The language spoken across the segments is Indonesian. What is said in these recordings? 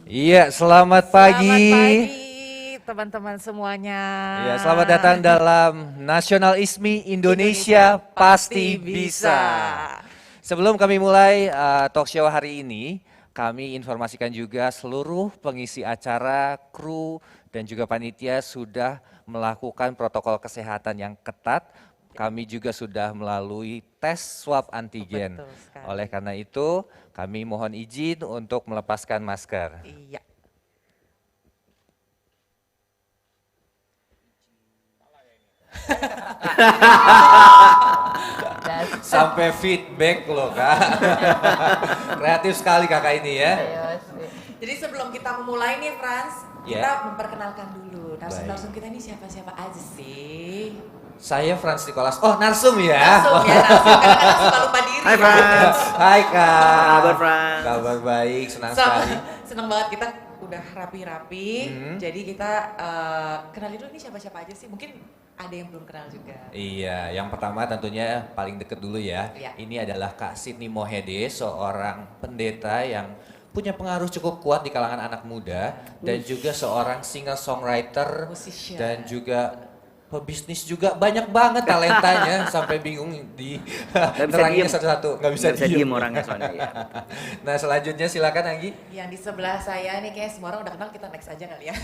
Iya, selamat pagi. Teman-teman semuanya. Iya, selamat datang dalam Nasional ISMI Indonesia Pasti Bisa. Sebelum kami mulai talk show hari ini, kami informasikan juga seluruh pengisi acara, kru, dan juga panitia sudah melakukan protokol kesehatan yang ketat. Kami juga sudah melalui tes swab antigen. Oleh karena itu, kami mohon izin untuk melepaskan masker. Iya. Sampai feedback loh kak. Kreatif sekali kakak ini ya. Jadi sebelum kita memulai nih Frans, Ya. kita memperkenalkan dulu narsum-narsum kita ini siapa-siapa aja sih? Saya Frans Nicholas. Oh, narsum ya. Narsum ya, kadang-kadang suka lupa diri. Hai Frans. Hai kak. Apa kabar Frans? Kabar baik, senang sekali. Senang banget kita udah rapi-rapi. Jadi kita kenalin dulu nih siapa-siapa aja sih. Mungkin ada yang belum kenal juga. Iya, yang pertama tentunya paling deket dulu ya. Iya. Ini adalah Kak Sydney Mohede, seorang pendeta yang punya pengaruh cukup kuat di kalangan anak muda dan juga seorang singer-songwriter Musician. dan juga pebisnis juga, banyak banget talentanya sampai bingung di neranginnya satu-satu, nggak bisa diem orangnya soalnya ya. Nah selanjutnya silakan Anggi. Yang di sebelah saya nih kayak semua orang udah kenal, kita next aja kali ya.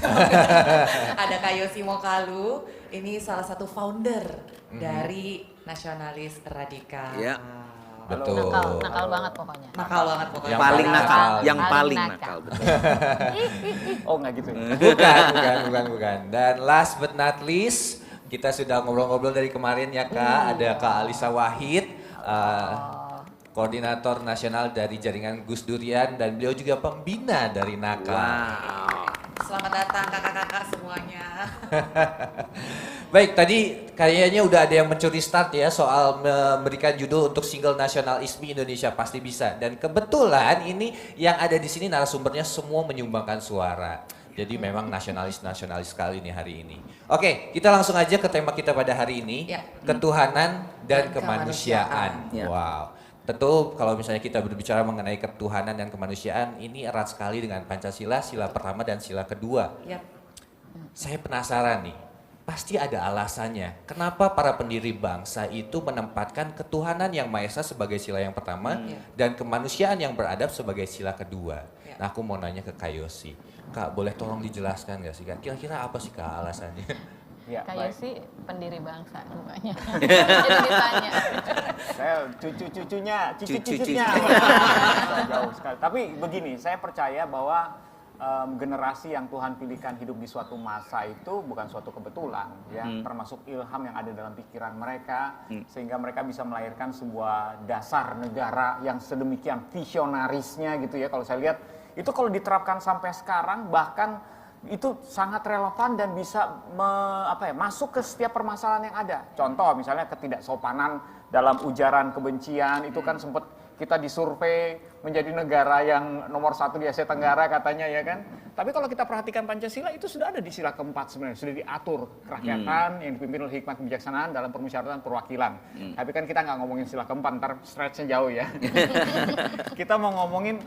Ada Kak Yosi Mokalu, ini salah satu founder dari Nasionalis Radikal. Iya. Betul. Nakal banget pokoknya. Nakal banget pokoknya. Yang Paling nakal, yang Paling paling nakal. nakal. Betul. Oh nggak gitu. Bukan. Dan last but not least, kita sudah ngobrol-ngobrol dari kemarin ya Kak, ada Kak Alisa Wahid, koordinator nasional dari jaringan Gus Durian dan beliau juga pembina dari Naka. Wow. Selamat datang kakak-kakak semuanya. Baik, tadi kayaknya udah ada yang mencuri start ya soal memberikan judul untuk single nasional ISMI Indonesia Pasti Bisa. Dan kebetulan ini yang ada di sini narasumbernya semua menyumbangkan suara. Jadi memang nasionalis sekali nih hari ini. Oke, kita langsung aja ke tema kita pada hari ini, Ya. ketuhanan dan Dan kemanusiaan. Ya. Wow. Tentu kalau misalnya kita berbicara mengenai ketuhanan dan kemanusiaan, ini erat sekali dengan Pancasila, sila pertama dan sila kedua. Yap. Saya penasaran nih, pasti ada alasannya. Kenapa para pendiri bangsa itu menempatkan ketuhanan yang Maha Esa sebagai sila yang pertama dan kemanusiaan yang beradab sebagai sila kedua? Ya. Nah, aku mau nanya ke Kak Yosi. Kak, boleh tolong dijelaskan nggak sih Kak? Kira-kira apa sih Kak alasannya? Ya, Kayak baik. sih pendiri bangsa mukanya. Jadi ditanya. Saya cucu-cucunya. Cucu-cucunya. Jauh sekali. Tapi begini, saya percaya bahwa generasi yang Tuhan pilihkan hidup di suatu masa itu bukan suatu kebetulan, ya, termasuk ilham yang ada dalam pikiran mereka, sehingga mereka bisa melahirkan sebuah dasar negara yang sedemikian visionarisnya gitu ya. Kalau saya lihat itu kalau diterapkan sampai sekarang bahkan itu sangat relevan dan bisa masuk ke setiap permasalahan yang ada. Contoh misalnya ketidaksopanan dalam ujaran kebencian itu kan sempat kita disurvei menjadi negara yang nomor 1 di Asia Tenggara katanya ya kan. Tapi kalau kita perhatikan Pancasila itu sudah ada di sila keempat sebenarnya, sudah diatur kerakyatan yang dipimpin oleh hikmat kebijaksanaan dalam permusyawaratan perwakilan. Tapi kan kita nggak ngomongin sila keempat, ntar stretch-nya jauh ya. Kita mau ngomongin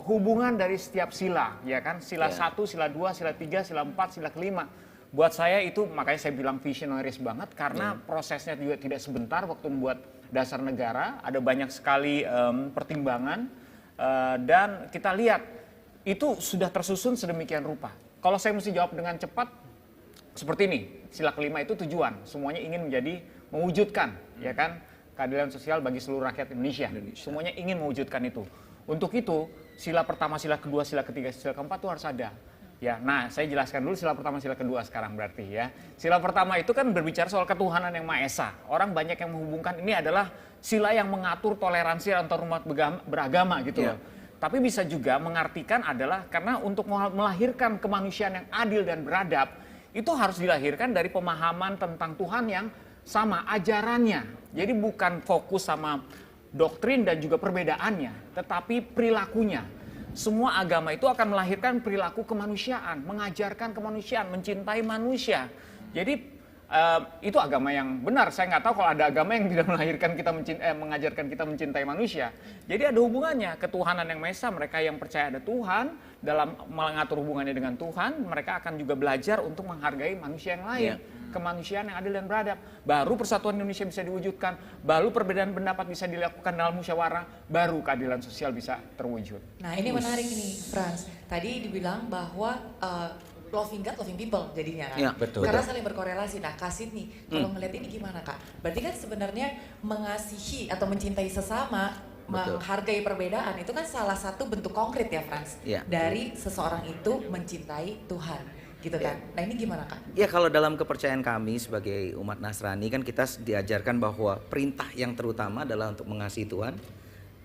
hubungan dari setiap sila, ya kan? Sila 1, sila 2, sila 3, sila 4, sila kelima. Buat saya itu makanya saya bilang visionaris banget karena prosesnya juga tidak sebentar waktu membuat dasar negara, ada banyak sekali pertimbangan dan kita lihat itu sudah tersusun sedemikian rupa. Kalau saya mesti jawab dengan cepat seperti ini, sila kelima itu tujuan, semuanya ingin menjadi mewujudkan, ya kan? Keadilan sosial bagi seluruh rakyat Indonesia. Semuanya ingin mewujudkan itu. Untuk itu, sila pertama, sila kedua, sila ketiga, sila keempat itu harus ada. Ya, nah saya jelaskan dulu sila pertama, sila kedua sekarang berarti ya. Sila pertama itu kan berbicara soal ketuhanan yang Maha Esa. Orang banyak yang menghubungkan ini adalah sila yang mengatur toleransi antar umat beragama gitu loh. Tapi bisa juga mengartikan adalah karena untuk melahirkan kemanusiaan yang adil dan beradab, itu harus dilahirkan dari pemahaman tentang Tuhan yang sama ajarannya. Jadi bukan fokus sama doktrin dan juga perbedaannya, tetapi perilakunya. Semua agama itu akan melahirkan perilaku kemanusiaan, mengajarkan kemanusiaan, mencintai manusia. Jadi itu agama yang benar. Saya nggak tahu kalau ada agama yang tidak mengajarkan kita mencintai manusia. Jadi ada hubungannya ketuhanan yang Maha Esa. Mereka yang percaya ada Tuhan, dalam mengatur hubungannya dengan Tuhan, mereka akan juga belajar untuk menghargai manusia yang lain. Kemanusiaan yang adil dan beradab. Baru persatuan Indonesia bisa diwujudkan, baru perbedaan pendapat bisa dilakukan dalam musyawarah, baru keadilan sosial bisa terwujud. Nah ini menarik nih, Frans. Tadi dibilang bahwa loving God, loving people jadinya kan. Ya, betul. Karena saling berkorelasi. Nah, Kak Sydney, kalau ngeliat ini gimana Kak? Berarti kan sebenarnya mengasihi atau mencintai sesama, Betul. menghargai perbedaan itu kan salah satu bentuk konkret ya, Frans. Ya. Dari seseorang itu mencintai Tuhan, gitu kan. Nah, ini gimana Kak? Ya, kalau dalam kepercayaan kami sebagai umat Nasrani kan kita diajarkan bahwa perintah yang terutama adalah untuk mengasihi Tuhan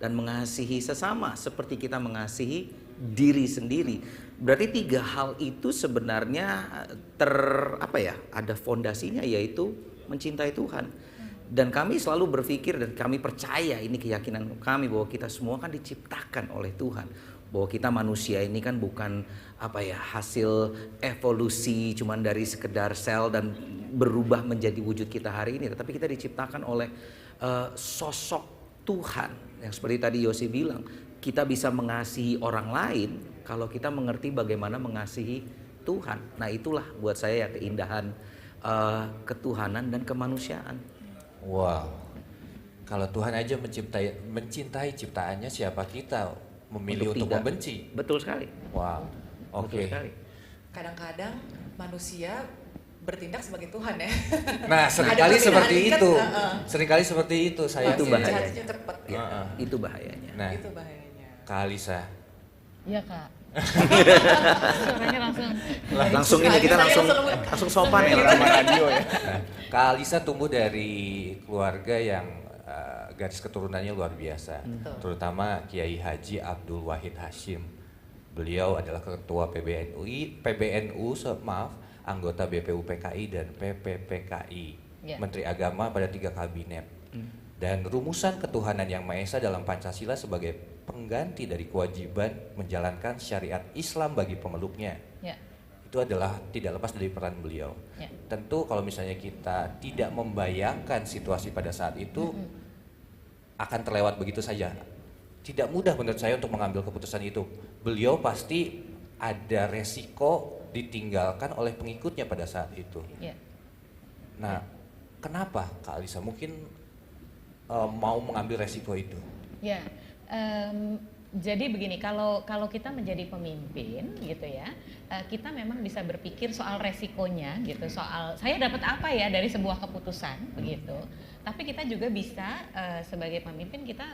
dan mengasihi sesama seperti kita mengasihi diri sendiri. Berarti 3 hal itu sebenarnya ada fondasinya, yaitu mencintai Tuhan. Dan kami selalu berpikir dan kami percaya, ini keyakinan kami, bahwa kita semua kan diciptakan oleh Tuhan. Bahwa kita manusia ini kan bukan hasil evolusi cuman dari sekedar sel dan berubah menjadi wujud kita hari ini, tetapi kita diciptakan oleh sosok Tuhan. Yang seperti tadi Yosi bilang, kita bisa mengasihi orang lain kalau kita mengerti bagaimana mengasihi Tuhan. Nah, itulah buat saya ya keindahan ketuhanan dan kemanusiaan. Wow, kalau Tuhan aja mencintai ciptaannya, siapa kita memilih untuk tidak membenci? Betul sekali. Wow, Betul oke. sekali. Kadang-kadang manusia bertindak sebagai Tuhan ya. Nah, seringkali Ada seperti perbedaan itu. dikit, Seringkali seperti itu saya. Itu bahaya. Hatinya cepet. Ya, itu bahayanya. Nah, Itu bahayanya. Kak Alisa, Iya Kak. Suaranya Langsung ini kita langsung sopan ya. Sama radio ya. Kak Alisa tumbuh dari keluarga yang garis keturunannya luar biasa, terutama Kiai Haji Abdul Wahid Hashim. Beliau adalah ketua anggota BPUPKI dan PPPKI, Ya. Menteri Agama pada 3 kabinet. Dan rumusan ketuhanan yang Maha Esa dalam Pancasila sebagai pengganti dari kewajiban menjalankan syariat Islam bagi pemeluknya. Ya. Itu adalah tidak lepas dari peran beliau. Ya. Tentu kalau misalnya kita tidak membayangkan situasi pada saat itu, akan terlewat begitu saja. Tidak mudah menurut saya untuk mengambil keputusan itu. Beliau pasti ada resiko ditinggalkan oleh pengikutnya pada saat itu. Ya. Nah, kenapa Kak Alisa mungkin mau mengambil resiko itu? Ya, jadi begini, kalau kita menjadi pemimpin gitu ya, kita memang bisa berpikir soal resikonya gitu, soal saya dapat apa ya dari sebuah keputusan begitu. Tapi kita juga bisa sebagai pemimpin kita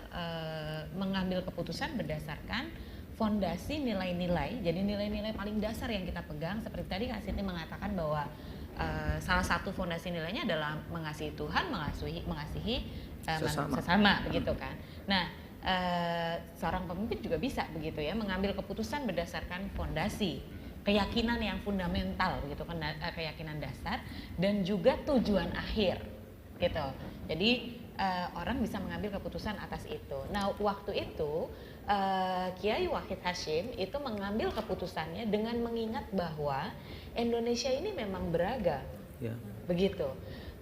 mengambil keputusan berdasarkan fondasi nilai-nilai. Jadi nilai-nilai paling dasar yang kita pegang, seperti tadi Kak Siti mengatakan bahwa salah satu fondasi nilainya adalah mengasihi Tuhan, mengasihi sesama begitu kan. Nah, seorang pemimpin juga bisa begitu ya, mengambil keputusan berdasarkan fondasi, keyakinan yang fundamental gitu kan, keyakinan dasar dan juga tujuan akhir gitu. Jadi orang bisa mengambil keputusan atas itu. Nah, waktu itu Kiai Wahid Hashim itu mengambil keputusannya dengan mengingat bahwa Indonesia ini memang beragam. Ya. Begitu.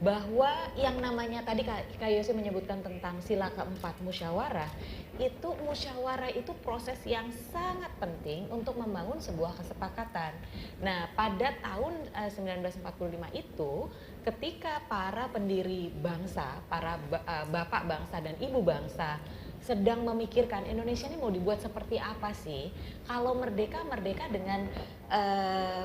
Bahwa yang namanya tadi Kak Yosi menyebutkan tentang sila keempat musyawarah, itu proses yang sangat penting untuk membangun sebuah kesepakatan. Nah, pada tahun 1945 itu ketika para pendiri bangsa, para bapak bangsa dan ibu bangsa sedang memikirkan Indonesia ini mau dibuat seperti apa sih? Kalau merdeka dengan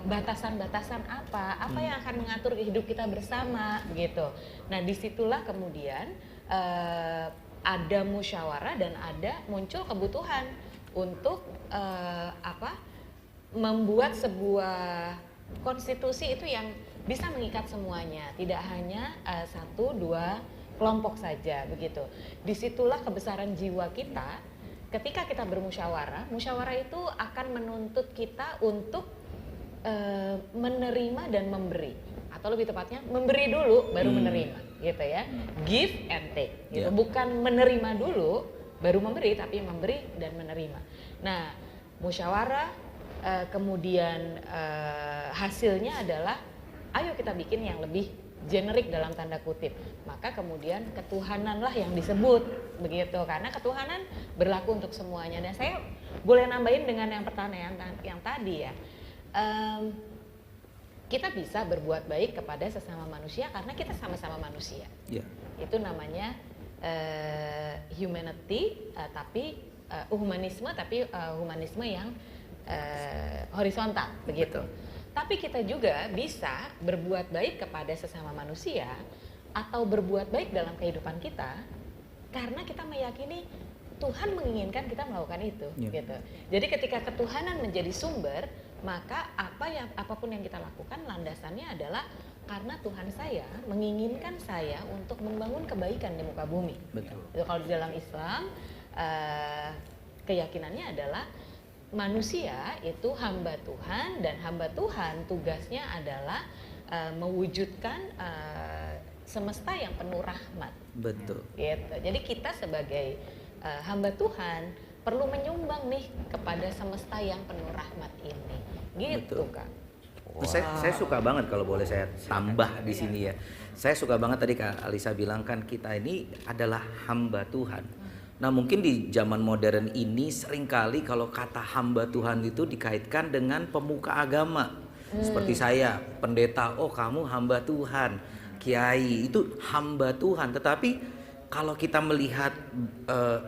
batasan-batasan apa yang akan mengatur hidup kita bersama, begitu. Nah, disitulah kemudian ada musyawarah dan ada muncul kebutuhan untuk membuat sebuah konstitusi itu yang bisa mengikat semuanya, tidak hanya 1-2 kelompok saja begitu. Disitulah kebesaran jiwa kita ketika kita bermusyawarah. Musyawarah itu akan menuntut kita untuk menerima dan memberi, atau lebih tepatnya memberi dulu baru menerima, gitu ya. Give and take, gitu. Yeah. Bukan menerima dulu baru memberi, tapi memberi dan menerima. Nah, musyawarah kemudian hasilnya adalah ayo kita bikin yang lebih generik dalam tanda kutip, maka kemudian ketuhananlah yang disebut begitu, karena ketuhanan berlaku untuk semuanya. Dan saya boleh nambahin dengan yang pertanyaan yang tadi ya, kita bisa berbuat baik kepada sesama manusia karena kita sama-sama manusia. Ya. Itu namanya humanity, tapi humanisme, tapi humanisme yang horizontal begitu. Tapi kita juga bisa berbuat baik kepada sesama manusia atau berbuat baik dalam kehidupan kita karena kita meyakini Tuhan menginginkan kita melakukan itu, gitu. Jadi ketika ketuhanan menjadi sumber, maka apapun yang kita lakukan landasannya adalah karena Tuhan saya menginginkan saya untuk membangun kebaikan di muka bumi. Betul. Kalau di dalam Islam keyakinannya adalah manusia itu hamba Tuhan, dan hamba Tuhan tugasnya adalah mewujudkan semesta yang penuh rahmat. Betul. Gitu. Jadi kita sebagai hamba Tuhan perlu menyumbang nih kepada semesta yang penuh rahmat ini. Gitu, Betul. Kak. Saya suka banget kalau boleh saya tambah di sini ya. Saya suka banget tadi Kak Alisa bilang kan kita ini adalah hamba Tuhan. Nah mungkin di zaman modern ini seringkali kalau kata hamba Tuhan itu dikaitkan dengan pemuka agama. Seperti saya, pendeta, oh kamu hamba Tuhan. Kiai, itu hamba Tuhan. Tetapi kalau kita melihat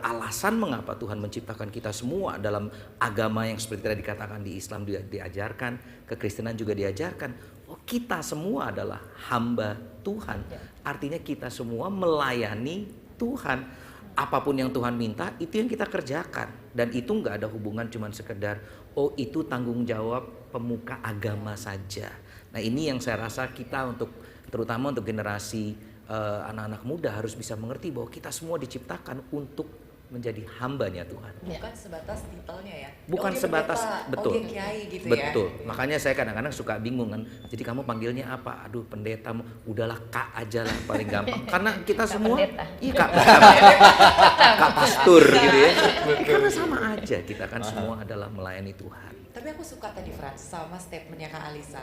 alasan mengapa Tuhan menciptakan kita semua dalam agama yang seperti tadi dikatakan di Islam diajarkan, kekristenan juga diajarkan, oh kita semua adalah hamba Tuhan. Artinya kita semua melayani Tuhan. Apapun yang Tuhan minta itu yang kita kerjakan, dan itu nggak ada hubungan cuman sekedar oh itu tanggung jawab pemuka agama saja. Nah ini yang saya rasa kita terutama untuk generasi anak-anak muda harus bisa mengerti bahwa kita semua diciptakan untuk menjadi hambanya Tuhan. Bukan sebatas titelnya ya. Bukan dia sebatas, pendeta, betul. dia kiai gitu Betul. ya. Makanya saya kadang-kadang suka bingung kan. Jadi kamu panggilnya apa? Aduh pendeta, udahlah Kak aja lah paling gampang. Karena kita semua, pendeta. iya Kak, Kak pastor gitu ya. Karena sama aja kita kan semua adalah melayani Tuhan. Tapi aku suka tadi Frans sama statementnya Kak Alisa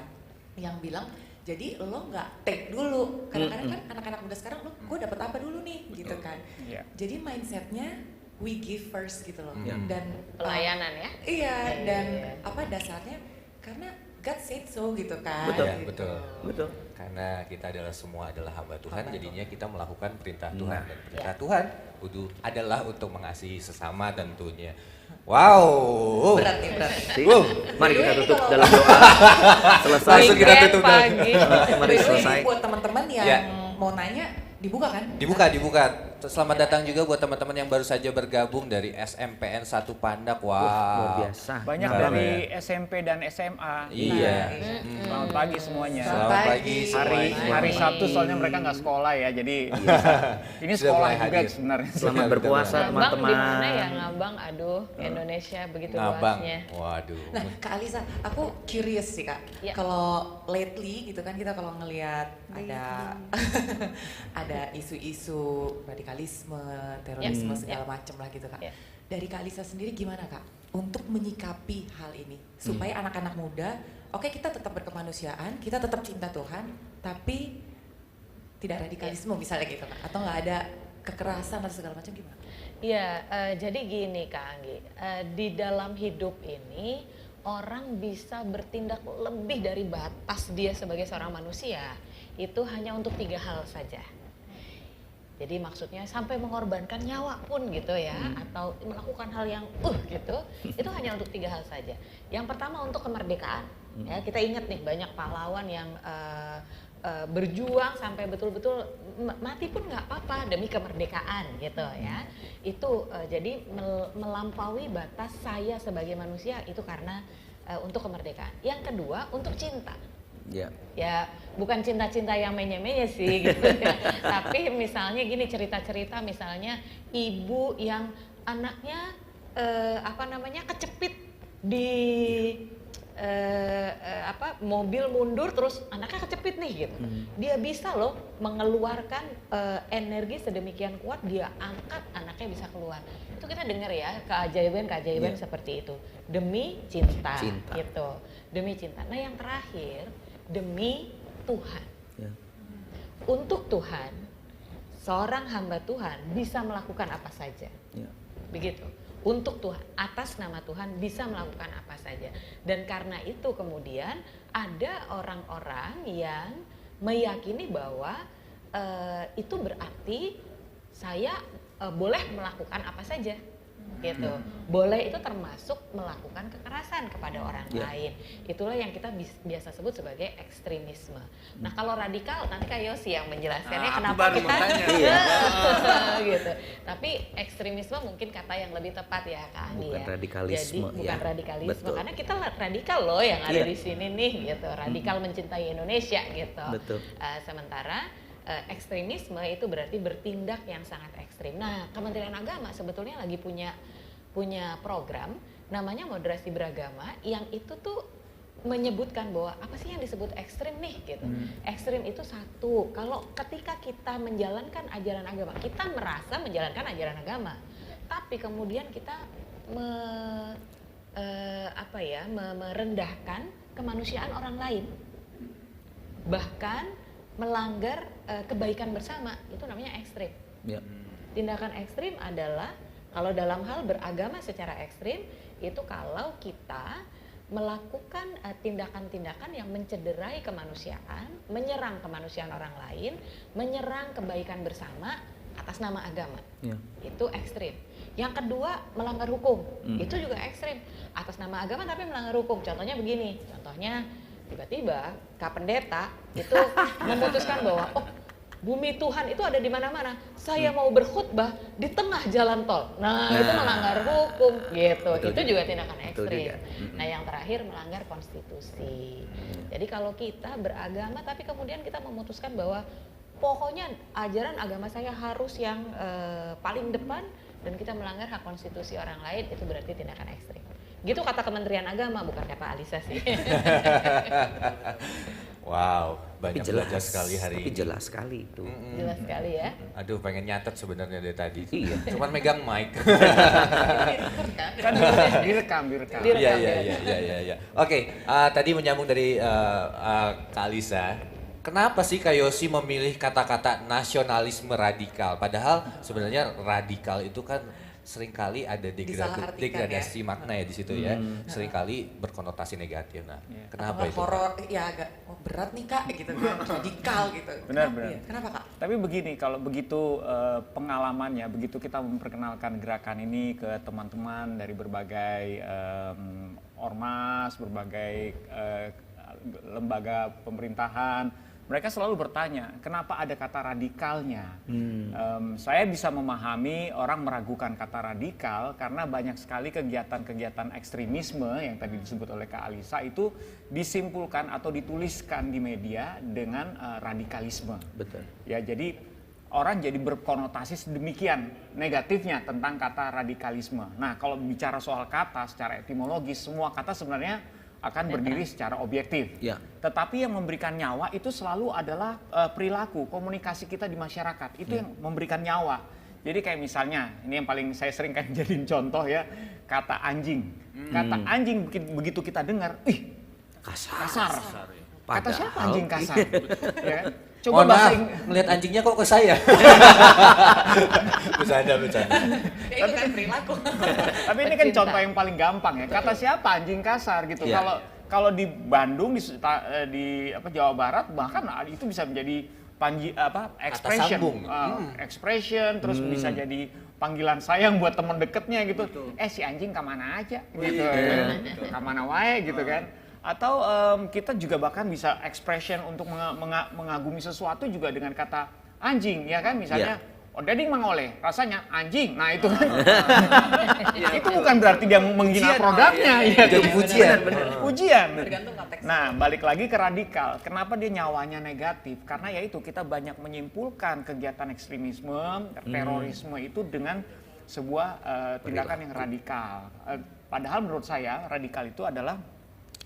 yang bilang jadi lo nggak take dulu. Kadang-kadang kan anak-anak muda sekarang lo gue dapet apa dulu nih gitu kan. Iya. Jadi mindsetnya we give first gitu loh. Dan Pelayanan ya. iya, dan apa dasarnya karena God said so gitu kan. Betul. Iya, gitu. betul. Betul. Karena kita adalah semua adalah hamba Tuhan, Hamba jadinya kita melakukan perintah Tuhan, Nah. dan perintah Tuhan adalah untuk mengasihi sesama tentunya. Wow. Berat nih, berat. See? Mari kita tutup dalam doa. Selesai. Langsung kita Weekend tutup pagi. Mari By the way, selesai. buat teman-teman yang Ya. mau nanya dibuka kan? Dibuka. Selamat datang juga buat teman-teman yang baru saja bergabung dari SMPN 1 Pandak. Wow. Luar biasa. Banyak Nah, dari ya. SMP dan SMA. Iya. Selamat pagi semuanya. Selamat pagi semuanya. Hari Sabtu soalnya mereka nggak sekolah ya, jadi ini Sudah sekolah mulai juga hadir. sebenarnya. Selamat berpuasa Ngabang di teman-teman. mana ya Ngabang? Aduh, Indonesia begitu Ngabang. luasnya. Waduh. Nah, Kak Alisa, aku curious sih Kak. Ya. Kalau lately gitu kan kita kalau ngelihat ada isu-isu radikalisme, terorisme segala macem lah gitu Kak. Ya. Dari Kak Alisa sendiri gimana Kak untuk menyikapi hal ini supaya anak-anak muda, oke kita tetap berkemanusiaan, kita tetap cinta Tuhan, tapi tidak radikalisme misalnya gitu Kak, atau nggak ada kekerasan atau segala macam gimana? Iya, jadi gini Kak Anggi, di dalam hidup ini orang bisa bertindak lebih dari batas dia sebagai seorang manusia itu hanya untuk 3 hal saja. Jadi maksudnya sampai mengorbankan nyawa pun gitu ya, atau melakukan hal yang gitu, itu hanya untuk 3 hal saja. Yang pertama untuk kemerdekaan. Ya, kita ingat nih banyak pahlawan yang berjuang sampai betul-betul mati pun nggak apa-apa demi kemerdekaan gitu ya. Itu jadi melampaui batas saya sebagai manusia itu karena untuk kemerdekaan. Yang kedua untuk cinta. Ya bukan cinta-cinta yang menye-menye sih gitu ya. Tapi misalnya gini, cerita-cerita misalnya ibu yang anaknya kecepit di mobil mundur terus anaknya kecepit nih gitu. Dia bisa loh mengeluarkan energi sedemikian kuat, dia angkat anaknya bisa keluar. Itu kita dengar ya keajaiban seperti itu demi cinta. Gitu. Demi cinta. Nah yang terakhir demi Tuhan. untuk Tuhan, seorang hamba Tuhan bisa melakukan apa saja. Ya. Begitu. Untuk Tuhan, atas nama Tuhan bisa melakukan apa saja. Dan karena itu kemudian ada orang-orang yang meyakini bahwa itu berarti saya boleh melakukan apa saja. Gitu. Boleh itu termasuk melakukan kekerasan kepada orang lain. Itulah yang kita biasa sebut sebagai ekstremisme. Nah, kalau radikal nanti Kak Yosi yang menjelaskannya kenapa kita gitu. Tapi ekstremisme mungkin kata yang lebih tepat ya Kak Ani Bukan ya. radikalisme, Jadi bukan ya. radikalisme Betul. karena kita radikal loh yang ada di sini nih gitu. Radikal mencintai Indonesia gitu. Betul. Sementara ekstremisme itu berarti bertindak yang sangat ekstrim. Nah, Kementerian Agama sebetulnya lagi punya program namanya moderasi beragama yang itu tuh menyebutkan bahwa apa sih yang disebut ekstrim nih gitu. Ekstrim itu satu, kalau ketika kita menjalankan ajaran agama, kita merasa menjalankan ajaran agama, tapi kemudian kita merendahkan kemanusiaan orang lain, bahkan melanggar kebaikan bersama, itu namanya ekstrim. Ya. Tindakan ekstrim adalah kalau dalam hal beragama secara ekstrim itu kalau kita melakukan tindakan-tindakan yang mencederai kemanusiaan, menyerang kemanusiaan orang lain, menyerang kebaikan bersama atas nama agama. Ya. Itu ekstrim. Yang kedua, melanggar hukum. Itu juga ekstrim. Atas nama agama tapi melanggar hukum. Contohnya begini, tiba-tiba Kak Pendeta itu memutuskan bahwa bumi Tuhan itu ada di mana-mana. Saya mau berkhutbah di tengah jalan tol. Nah, itu melanggar hukum gitu. Betul itu juga. juga tindakan Betul ekstrim. juga. Nah, yang terakhir melanggar konstitusi. Jadi kalau kita beragama tapi kemudian kita memutuskan bahwa pokoknya ajaran agama saya harus yang paling depan dan kita melanggar hak konstitusi orang lain, itu berarti tindakan ekstrim. Gitu kata Kementerian Agama, bukan kata Alisa sih. Wow, Tapi banyak jelas belajar sekali hari Tapi ini. jelas sekali itu. Jelas sekali ya. Aduh, pengen nyatet sebenarnya dari tadi. Iya. Cuman megang mic. Kan direkam. Iya. Oke, tadi menyambung dari Kak Alisa. Kenapa sih Kak Yosi memilih kata-kata nasionalisme radikal? Padahal sebenarnya radikal itu kan seringkali ada Disalahartikan degradasi makna ya di situ ya. Seringkali berkonotasi negatif. Nah, kenapa Apakah itu? horor ya agak berat nih Kak gitu kan, radikal gitu. Benar. Kenapa Kak? Tapi begini, kalau begitu pengalamannya, begitu kita memperkenalkan gerakan ini ke teman-teman dari berbagai ormas, berbagai lembaga pemerintahan, mereka selalu bertanya, kenapa ada kata radikalnya? Saya bisa memahami orang meragukan kata radikal karena banyak sekali kegiatan-kegiatan ekstremisme yang tadi disebut oleh Kak Alisa itu disimpulkan atau dituliskan di media dengan radikalisme. Betul. Ya, jadi orang jadi berkonotasi sedemikian negatifnya tentang kata radikalisme. Nah, kalau bicara soal kata secara etimologis, semua kata sebenarnya akan berdiri secara objektif. Ya. Tetapi yang memberikan nyawa itu selalu adalah perilaku, komunikasi kita di masyarakat. Itu yang memberikan nyawa. Jadi kayak misalnya, ini yang paling saya sering kan jadiin contoh ya, kata anjing. Kata anjing begitu kita dengar, ih kasar. Kata siapa anjing kasar? Ya. Coba ngelihat anjingnya kok ke saya. Bercanda. Ya, itu kan perilaku. Tapi ini kan contoh yang paling gampang ya. Kata siapa anjing kasar gitu. Iya. Kalau di Bandung di Jawa Barat bahkan itu bisa menjadi expression. sambung. Expression terus bisa jadi panggilan sayang buat teman deketnya gitu. Si anjing kemana aja gitu. Kemana wae gitu kan. Atau kita juga bahkan bisa expression untuk mengagumi sesuatu juga dengan kata anjing ya kan, misalnya Odading mangoleh rasanya anjing. Nah itu kan itu bukan berarti dia menghina produknya ya, jadi pujian. Tergantung konteks. Nah, balik lagi ke radikal. Kenapa dia nyawanya negatif? Karena yaitu kita banyak menyimpulkan kegiatan ekstremisme, terorisme itu dengan sebuah tindakan yang radikal. Padahal menurut saya radikal itu adalah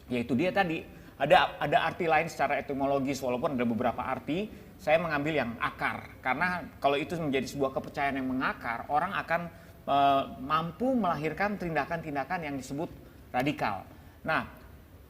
yaitu dia tadi ada arti lain secara etimologis, walaupun ada beberapa arti. Saya mengambil yang akar karena kalau itu menjadi sebuah kepercayaan yang mengakar, orang akan mampu melahirkan tindakan-tindakan yang disebut radikal. Nah,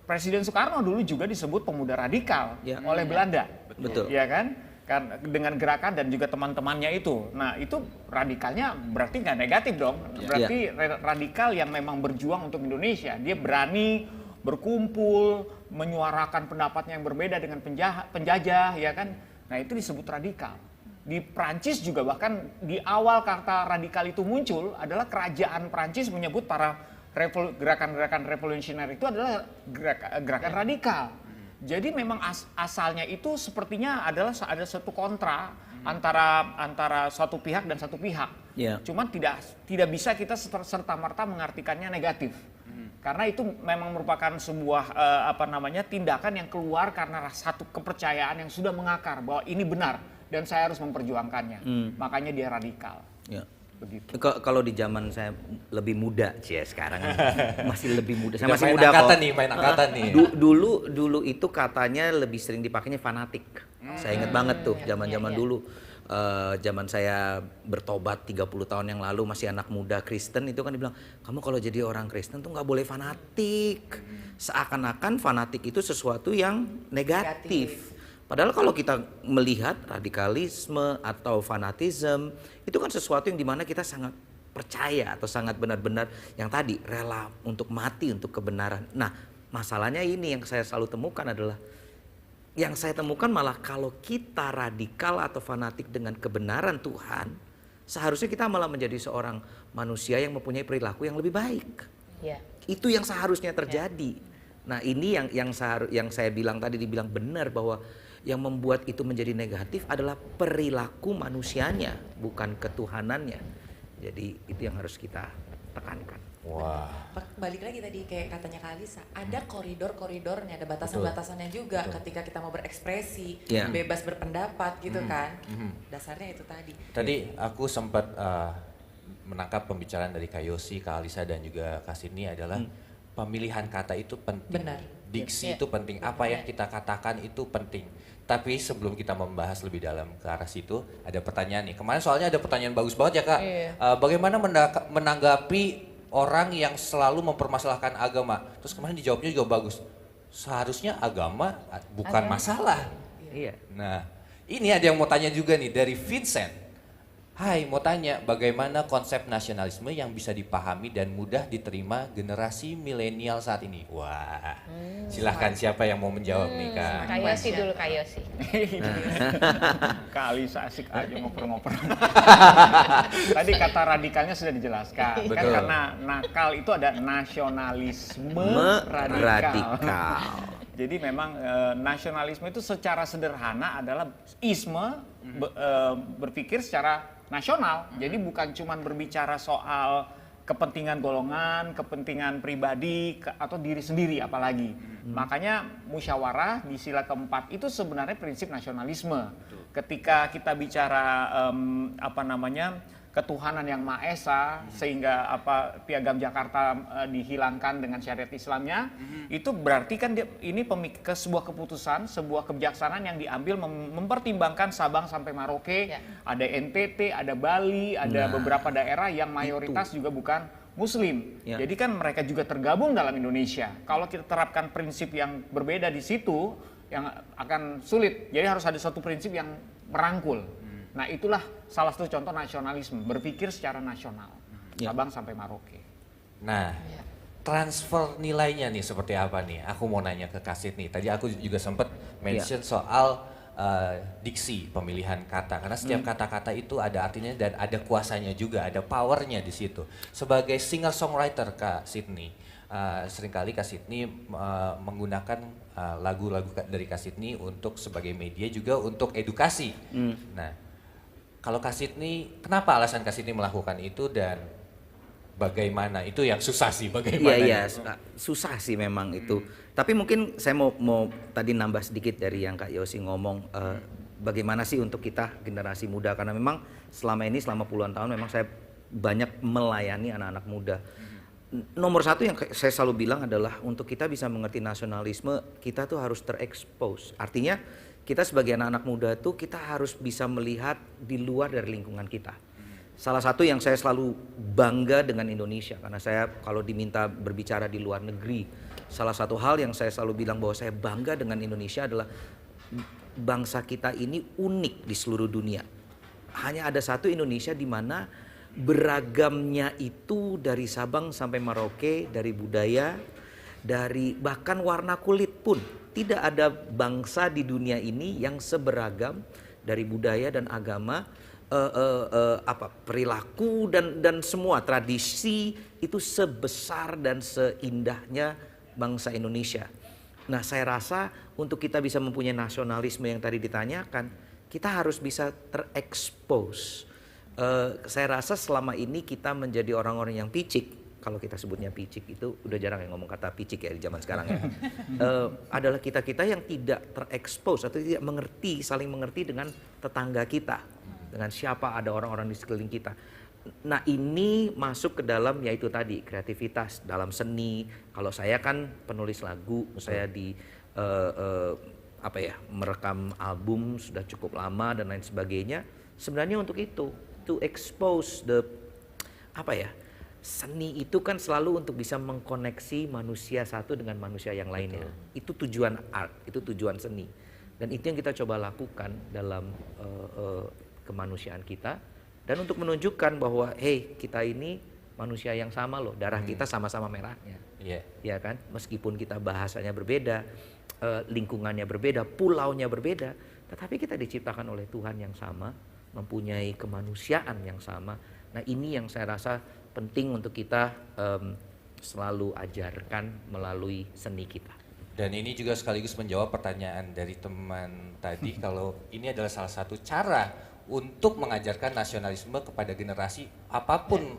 Presiden Soekarno dulu juga disebut pemuda radikal oleh Belanda. Betul. Ya kan? kan dengan gerakan dan juga teman-temannya itu. Nah itu radikalnya berarti nggak negatif dong, berarti radikal yang memang berjuang untuk Indonesia. Dia berani berkumpul, menyuarakan pendapatnya yang berbeda dengan penjajah, ya kan? Nah itu disebut radikal. Di Prancis juga bahkan di awal kata radikal itu muncul adalah kerajaan Prancis menyebut para gerakan-gerakan revolusioner itu adalah gerakan radikal. Jadi memang asalnya itu sepertinya adalah ada suatu kontra antara suatu pihak dan satu pihak. Cuman tidak bisa kita serta-merta mengartikannya negatif. Karena itu memang merupakan sebuah tindakan yang keluar karena satu kepercayaan yang sudah mengakar bahwa ini benar dan saya harus memperjuangkannya. Makanya dia radikal. Begitu. Kalau di zaman saya lebih muda, sekarang masih lebih muda. Saya masih main muda angkatan kok. nih, main angkatan nih. Dulu itu katanya lebih sering dipakainya fanatik. Saya ingat banget tuh zaman-zaman dulu. Zaman saya bertobat 30 tahun yang lalu, masih anak muda Kristen, itu kan dibilang, kamu kalau jadi orang Kristen tuh nggak boleh fanatik. Seakan-akan fanatik itu sesuatu yang negatif. Padahal kalau kita melihat radikalisme atau fanatisme, itu kan sesuatu yang dimana kita sangat percaya atau sangat benar-benar yang tadi rela untuk mati untuk kebenaran. Nah masalahnya ini yang saya selalu temukan adalah, yang saya temukan malah kalau kita radikal atau fanatik dengan kebenaran Tuhan, seharusnya kita malah menjadi seorang manusia yang mempunyai perilaku yang lebih baik. Itu yang seharusnya terjadi. Nah ini yang saya bilang tadi, dibilang benar bahwa yang membuat itu menjadi negatif adalah perilaku manusianya, bukan ketuhanannya. Jadi itu yang harus kita tekankan. Wah. Balik lagi tadi kayak katanya Kak Alisa, ada koridor-koridornya, ada batasan-batasannya juga. Ketika kita mau berekspresi, bebas berpendapat gitu kan. Dasarnya itu tadi. Tadi aku sempat menangkap pembicaraan dari Kak Yosi, Kak Alisa dan juga Kak Sidney adalah pemilihan kata itu penting. Benar. Diksi itu penting, apa yang kita katakan itu penting. Tapi sebelum kita membahas lebih dalam ke arah situ, ada pertanyaan nih. Kemarin soalnya ada pertanyaan bagus banget ya Kak. Bagaimana menanggapi orang yang selalu mempermasalahkan agama? Terus kemarin dijawabnya juga bagus. Seharusnya agama bukan masalah. Nah, ini ada yang mau tanya juga nih dari Vincent. Hai, mau tanya bagaimana konsep nasionalisme yang bisa dipahami dan mudah diterima generasi milenial saat ini? Wah, silahkan siapa yang mau menjawab nih Kak? Kak Yosi dulu, Kak Yosi. Kak Alisa asik aja ngoper-ngoper. Tadi kata radikalnya sudah dijelaskan. Kan karena nakal itu ada nasionalisme radikal. Jadi memang nasionalisme itu secara sederhana adalah isme, berpikir secara nasional. Jadi bukan cuma berbicara soal kepentingan golongan, kepentingan pribadi atau diri sendiri apalagi. Makanya musyawarah di sila keempat itu sebenarnya prinsip nasionalisme. Ketika kita bicara ketuhanan yang Maha Esa, sehingga Piagam Jakarta dihilangkan dengan syariat Islamnya, itu berarti kan ini sebuah keputusan, sebuah kebijaksanaan yang diambil mempertimbangkan Sabang sampai Merauke, ada NTT, ada Bali, ada beberapa daerah yang mayoritas juga bukan Muslim. Jadi kan mereka juga tergabung dalam Indonesia. Kalau kita terapkan prinsip yang berbeda di situ, yang akan sulit. Jadi harus ada satu prinsip yang merangkul. Nah itulah salah satu contoh nasionalisme, berpikir secara nasional, Sabang sampai Merauke. Nah, transfer nilainya nih seperti apa nih? Aku mau nanya ke Kak Sidney. Tadi aku juga sempat mention soal diksi, pemilihan kata. Karena setiap kata-kata itu ada artinya dan ada kuasanya juga, ada powernya di situ. Sebagai singer-songwriter Kak Sidney, seringkali Kak Sidney menggunakan lagu-lagu dari Kak Sidney untuk sebagai media juga untuk edukasi. Nah, kalau Kak Sidney, kenapa alasan Kak Sidney melakukan itu dan bagaimana? Itu yang susah sih, bagaimana? Iya, susah sih memang itu. Tapi mungkin saya mau tadi nambah sedikit dari yang Kak Yosi ngomong, bagaimana sih untuk kita generasi muda, karena memang selama puluhan tahun memang saya banyak melayani anak-anak muda. Nomor satu yang saya selalu bilang adalah untuk kita bisa mengerti nasionalisme, kita tuh harus terekspos. Artinya kita sebagai anak-anak muda tuh kita harus bisa melihat di luar dari lingkungan kita. Salah satu yang saya selalu bangga dengan Indonesia, karena saya kalau diminta berbicara di luar negeri, salah satu hal yang saya selalu bilang bahwa saya bangga dengan Indonesia adalah bangsa kita ini unik di seluruh dunia. Hanya ada satu Indonesia di mana beragamnya itu dari Sabang sampai Merauke, dari budaya, dari bahkan warna kulit pun. Tidak ada bangsa di dunia ini yang seberagam dari budaya dan agama, perilaku dan semua tradisi itu sebesar dan seindahnya bangsa Indonesia. Nah, saya rasa untuk kita bisa mempunyai nasionalisme yang tadi ditanyakan, kita harus bisa terekspos. Saya rasa selama ini kita menjadi orang-orang yang picik. Kalau kita sebutnya picik itu udah jarang yang ngomong kata picik ya di zaman sekarang ya. Adalah kita-kita yang tidak terekspos atau tidak mengerti, saling mengerti dengan tetangga kita, dengan siapa ada orang-orang di sekeliling kita. Nah, ini masuk ke dalam yaitu tadi kreativitas dalam seni. Kalau saya kan penulis lagu, saya di merekam album sudah cukup lama dan lain sebagainya. Sebenarnya untuk itu, to expose seni itu kan selalu untuk bisa mengkoneksi manusia satu dengan manusia yang lainnya. Itu tujuan art, itu tujuan seni. Dan itu yang kita coba lakukan dalam kemanusiaan kita. Dan untuk menunjukkan bahwa, hey, kita ini manusia yang sama loh, darah kita sama-sama merahnya. Ya kan, meskipun kita bahasanya berbeda, lingkungannya berbeda, pulaunya berbeda, tetapi kita diciptakan oleh Tuhan yang sama, mempunyai kemanusiaan yang sama. Nah, ini yang saya rasa penting untuk kita selalu ajarkan melalui seni kita. Dan ini juga sekaligus menjawab pertanyaan dari teman tadi kalau ini adalah salah satu cara untuk mengajarkan nasionalisme kepada generasi apapun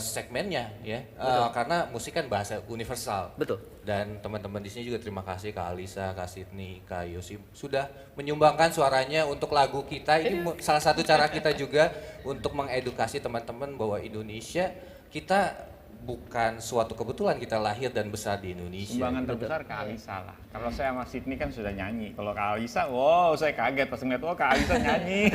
segmennya ya. Karena musik kan bahasa universal. Betul. Dan teman-teman di sini juga terima kasih Kak Alisa, Kak Sydney, Kak Yosi sudah menyumbangkan suaranya untuk lagu kita. Ini salah satu cara kita juga untuk mengedukasi teman-teman bahwa Indonesia kita bukan suatu kebetulan kita lahir dan besar di Indonesia. Sumbangan terbesar Kak Alisa lah. Kalau saya sama Sydney kan sudah nyanyi. Kalau Kak Alisa, wow, saya kaget pas ngeliat, Kak Alisa nyanyi.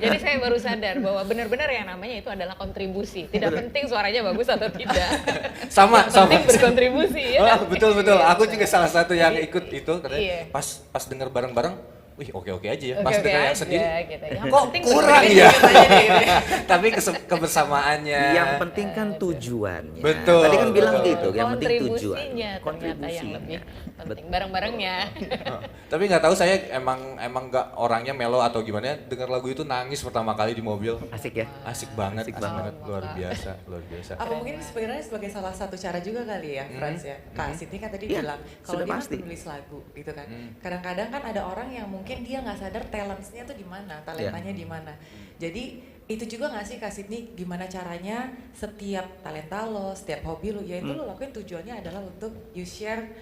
Jadi saya baru sadar bahwa benar-benar yang namanya itu adalah kontribusi. Tidak penting suaranya bagus atau tidak. Sama. Penting berkontribusi ya. Betul. Aku juga salah satu yang ikut itu. Karena pas denger bareng-bareng, wih oke aja ya. Pas dengar yang sendiri, gitu. Yang kok penting kurang ya? Tapi kebersamaannya. Yang penting kan tujuannya. Betul. Tadi kan bilang gitu, yang penting tujuan. Ternyata yang lebih penting bareng-barengnya. Tapi nggak tahu saya emang nggak orangnya melo atau gimana. Dengar lagu itu nangis pertama kali di mobil. Asik ya? Asik banget. Luar biasa. Apa mungkin sebenarnya sebagai salah satu cara juga kali ya, Franz ya. Kak Sydney kan tadi bilang kalau dia pasti menulis lagu gitu kan. Kadang-kadang kan ada orang yang mungkin dia nggak sadar talentsnya tuh di mana, talentanya di mana. Jadi itu juga nggak sih Kak Sydney, gimana caranya setiap talenta lo, setiap hobi lo, ya itu lo lakuin tujuannya adalah untuk you share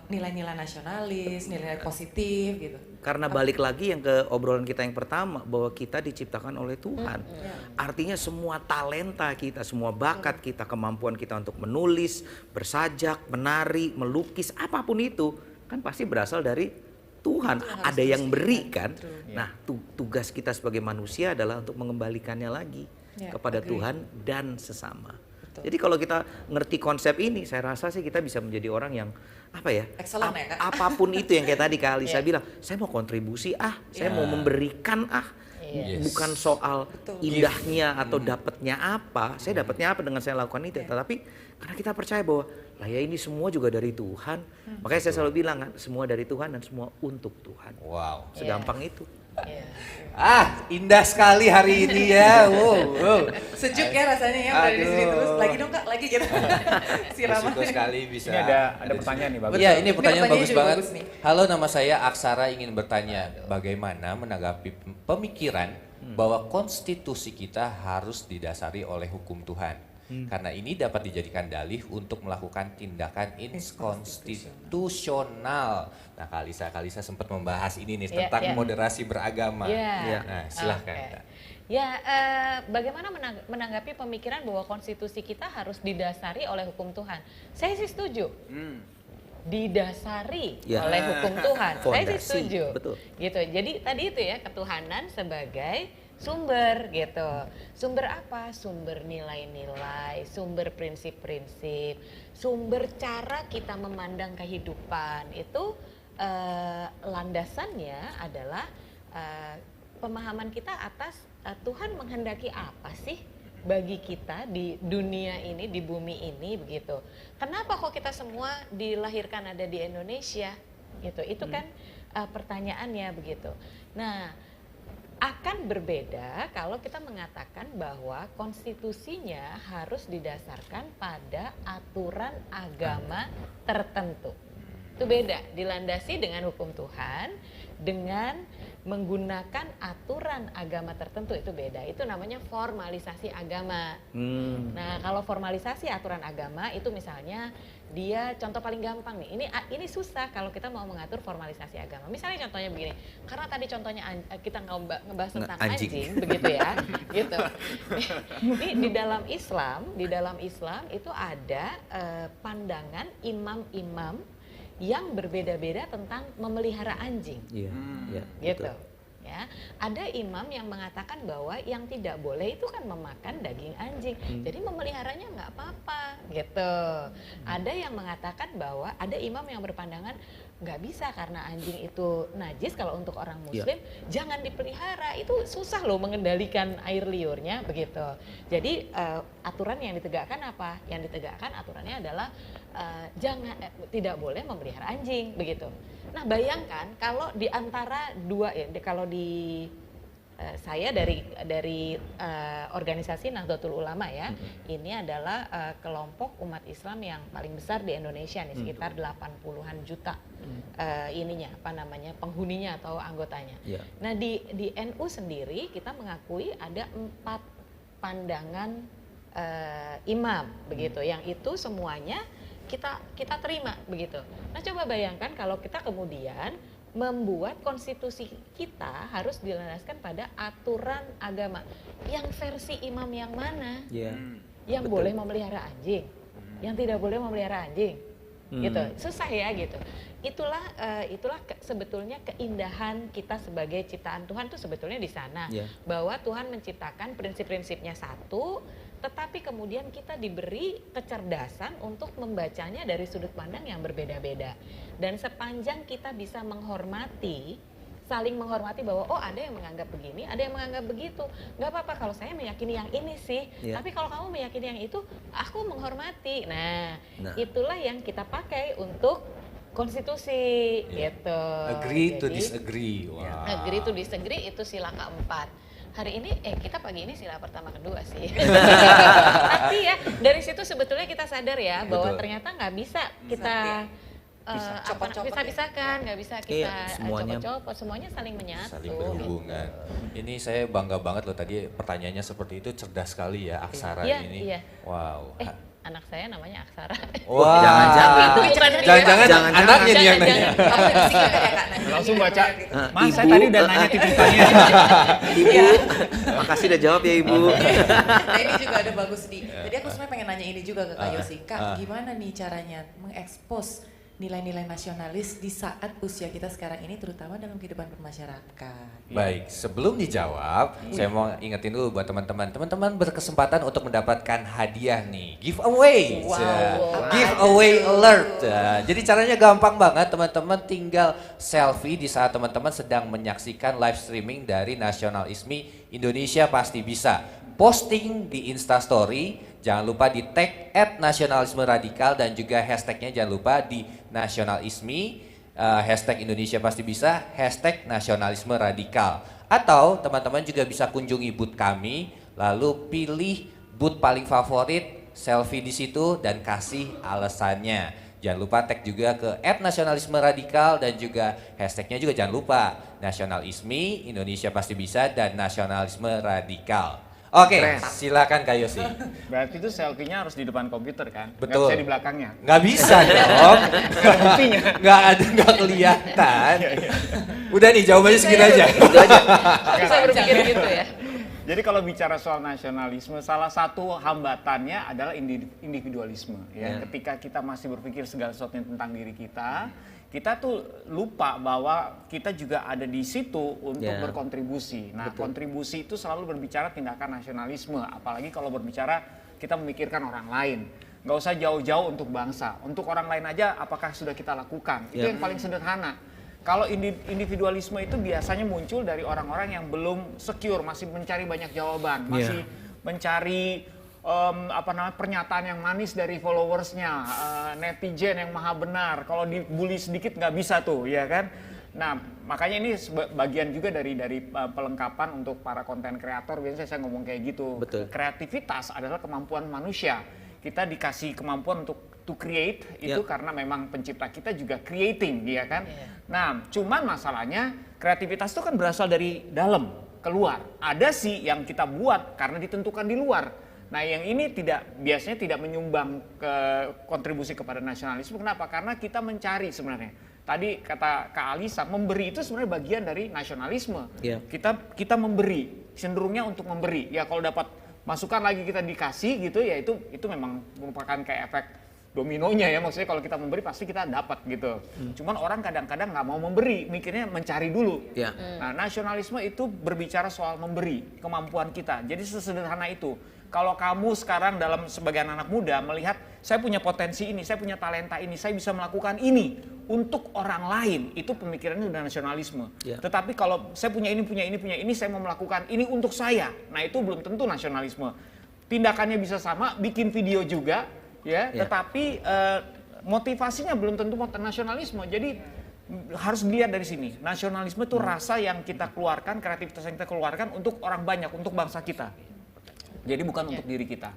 nilai-nilai nasionalis, nilai positif gitu. Karena balik lagi yang ke obrolan kita yang pertama, bahwa kita diciptakan oleh Tuhan. Artinya semua talenta kita, semua bakat kita, kemampuan kita untuk menulis, bersajak, menari, melukis, apapun itu kan pasti berasal dari Tuhan. Ada yang beri kan. Nah, tugas kita sebagai manusia adalah untuk mengembalikannya lagi kepada Tuhan dan sesama. Jadi kalau kita ngerti konsep ini, saya rasa sih kita bisa menjadi orang yang excellent ya, Kak? apapun itu yang kayak tadi Kak Alisa bilang, saya mau kontribusi saya mau memberikan bukan soal indahnya atau dapatnya apa, saya dapatnya apa dengan saya lakukan itu, tetapi karena kita percaya bahwa ini semua juga dari Tuhan. Makanya saya selalu bilang kan, semua dari Tuhan dan semua untuk Tuhan. Wow. Segampang itu. Indah sekali hari ini ya. Wow. Sejuk ya rasanya ya, udah di sini terus. Lagi dong Kak, lagi gitu. Bersyukur sekali bisa. Ini ada pertanyaan nih, bagus. Iya, ini pertanyaan bagus juga banget. bagus nih. Halo, nama saya Aksara, ingin bertanya bagaimana menanggapi pemikiran bahwa konstitusi kita harus didasari oleh hukum Tuhan. Karena ini dapat dijadikan dalih untuk melakukan tindakan inskonstitusional. Nah, Kak Alisa sempat membahas ini nih tentang moderasi beragama. Nah, silahkan. Bagaimana menanggapi pemikiran bahwa konstitusi kita harus didasari oleh hukum Tuhan? Saya sih setuju. Didasari oleh hukum Tuhan. Saya sih setuju. Betul. Gitu. Jadi tadi itu ya, ketuhanan sebagai sumber gitu. Sumber apa? Sumber nilai-nilai, sumber prinsip-prinsip, sumber cara kita memandang kehidupan. Itu landasannya adalah pemahaman kita atas Tuhan menghendaki apa sih bagi kita di dunia ini, di bumi ini begitu. Kenapa kok kita semua dilahirkan ada di Indonesia gitu? Itu kan pertanyaannya begitu. Nah, akan berbeda kalau kita mengatakan bahwa konstitusinya harus didasarkan pada aturan agama tertentu. Itu beda, dilandasi dengan hukum Tuhan, dengan menggunakan aturan agama tertentu itu beda. Itu namanya formalisasi agama. Nah, kalau formalisasi aturan agama itu misalnya dia contoh paling gampang nih. Ini susah kalau kita mau mengatur formalisasi agama. Misalnya contohnya begini. Karena tadi contohnya kita ngebahas tentang anjing begitu ya. Gitu. Ini di dalam Islam itu ada pandangan imam-imam yang berbeda-beda tentang memelihara anjing. Iya, Gitu. betul. Ya, ada imam yang mengatakan bahwa yang tidak boleh itu kan memakan daging anjing. Jadi memeliharanya nggak apa-apa, gitu. Ada yang mengatakan bahwa ada imam yang berpandangan nggak bisa karena anjing itu najis kalau untuk orang muslim, jangan dipelihara. Itu susah loh mengendalikan air liurnya, begitu. Jadi aturan yang ditegakkan apa? Yang ditegakkan aturannya adalah tidak boleh memelihara anjing, begitu. Nah, bayangkan kalau di antara dua kalau di saya dari organisasi Nahdlatul Ulama ya, ini adalah kelompok umat Islam yang paling besar di Indonesia nih, sekitar 80-an juta penghuninya atau anggotanya. Nah, di NU sendiri kita mengakui ada 4 pandangan imam begitu, yang itu semuanya kita terima begitu. Nah, coba bayangkan kalau kita kemudian membuat konstitusi kita harus dilandaskan pada aturan agama. Yang versi imam yang mana? Yang betul. boleh memelihara anjing, yang tidak boleh memelihara anjing. Gitu. Susah ya gitu. Itulah sebetulnya keindahan kita sebagai ciptaan Tuhan tuh sebetulnya di sana. Bahwa Tuhan menciptakan prinsip-prinsipnya satu, tetapi kemudian kita diberi kecerdasan untuk membacanya dari sudut pandang yang berbeda-beda. Dan sepanjang kita bisa saling menghormati bahwa ada yang menganggap begini, ada yang menganggap begitu. Nggak apa-apa kalau saya meyakini yang ini sih, tapi kalau kamu meyakini yang itu, aku menghormati. Nah, itulah yang kita pakai untuk konstitusi gitu. Agree to disagree. Wow. Agree to disagree itu sila keempat. Hari ini kita pagi ini sila pertama kedua sih. Tapi ya dari situ sebetulnya kita sadar ya bahwa ternyata nggak bisa kita pisah-pisahkan, nggak bisa kita copot-copot, semuanya saling menyatu. Saling berhubungan. Ini saya bangga banget loh, tadi pertanyaannya seperti itu, cerdas sekali ya Aksara ini. Iya. Wow. Anak saya namanya Aksara. Wah. Jangan-jangan anaknya nih yang nanya. Langsung baca. Mas, saya tadi udah nanya titipannya. Ibu, makasih udah jawab ya Ibu. Nah, ini juga ada bagus nih. Jadi aku sebenarnya pengen nanya ini juga ke Kak Yosi. Kak, gimana nih caranya mengekspos nilai-nilai nasionalis di saat usia kita sekarang ini, terutama dalam kehidupan bermasyarakat? Baik, sebelum dijawab, saya mau ingetin dulu buat teman-teman. Teman-teman berkesempatan untuk mendapatkan hadiah nih, giveaway. Giveaway alert. Jadi caranya gampang banget, teman-teman tinggal selfie di saat teman-teman sedang menyaksikan live streaming dari Nasional ISMI Indonesia Pasti Bisa. Posting di Instastory, jangan lupa di tag @nasionalisme radikal dan juga hashtagnya jangan lupa di Nasional ISMI, hashtag Indonesia Pasti Bisa, hashtag nasionalisme radikal. Atau teman-teman juga bisa kunjungi booth kami, lalu pilih booth paling favorit, selfie di situ dan kasih alasannya. Jangan lupa tag juga ke @nasionalisme radikal dan juga hashtagnya juga jangan lupa Nasional ISMI, Indonesia Pasti Bisa dan nasionalisme radikal. Oke, silakan Kak Yosi. Berarti itu selfie-nya harus di depan komputer kan? Betul. Nggak bisa di belakangnya? Nggak bisa dong. Buktinya. Nggak kelihatan. Udah nih jawabannya segini aja. Bisa berpikir gitu ya. Jadi kalau bicara soal nasionalisme, salah satu hambatannya adalah individualisme. Ya. Ketika kita masih berpikir segala sesuatu tentang diri kita tuh lupa bahwa kita juga ada di situ untuk berkontribusi. Nah, kontribusi itu selalu berbicara tindakan nasionalisme, apalagi kalau berbicara kita memikirkan orang lain. Nggak usah jauh-jauh untuk bangsa, untuk orang lain aja apakah sudah kita lakukan, itu yang paling sederhana. Kalau individualisme itu biasanya muncul dari orang-orang yang belum secure, masih mencari banyak jawaban, masih mencari pernyataan yang manis dari followersnya, netizen yang maha benar. Kalau dibully sedikit nggak bisa tuh, ya kan? Nah, makanya ini bagian juga dari pelengkapan untuk para konten kreator. Biasanya saya ngomong kayak gitu. Betul. Kreativitas adalah kemampuan manusia. Kita dikasih kemampuan untuk to create itu karena memang pencipta kita juga creating, ya kan? Nah, cuman masalahnya kreativitas itu kan berasal dari dalam, keluar. Ada sih yang kita buat karena ditentukan di luar. Nah, yang ini biasanya tidak menyumbang ke kontribusi kepada nasionalisme. Kenapa? Karena kita mencari sebenarnya. Tadi kata Kak Alisa, memberi itu sebenarnya bagian dari nasionalisme. Kita memberi, cenderungnya untuk memberi. Ya kalau dapat masukan lagi kita dikasih gitu, ya itu memang merupakan kayak efek dominonya ya. Maksudnya kalau kita memberi pasti kita dapat gitu. Cuman orang kadang-kadang nggak mau memberi, mikirnya mencari dulu. Nah, nasionalisme itu berbicara soal memberi, kemampuan kita. Jadi sesederhana itu. Kalau kamu sekarang sebagai anak muda melihat saya punya potensi ini, saya punya talenta ini, saya bisa melakukan ini untuk orang lain, itu pemikirannya udah nasionalisme. Tetapi kalau saya punya ini, saya mau melakukan ini untuk saya, nah itu belum tentu nasionalisme. Tindakannya bisa sama, bikin video juga, tetapi motivasinya belum tentu nasionalisme. Jadi harus dilihat dari sini. Nasionalisme itu rasa yang kita keluarkan, kreativitas yang kita keluarkan untuk orang banyak, untuk bangsa kita. Jadi bukan untuk diri kita.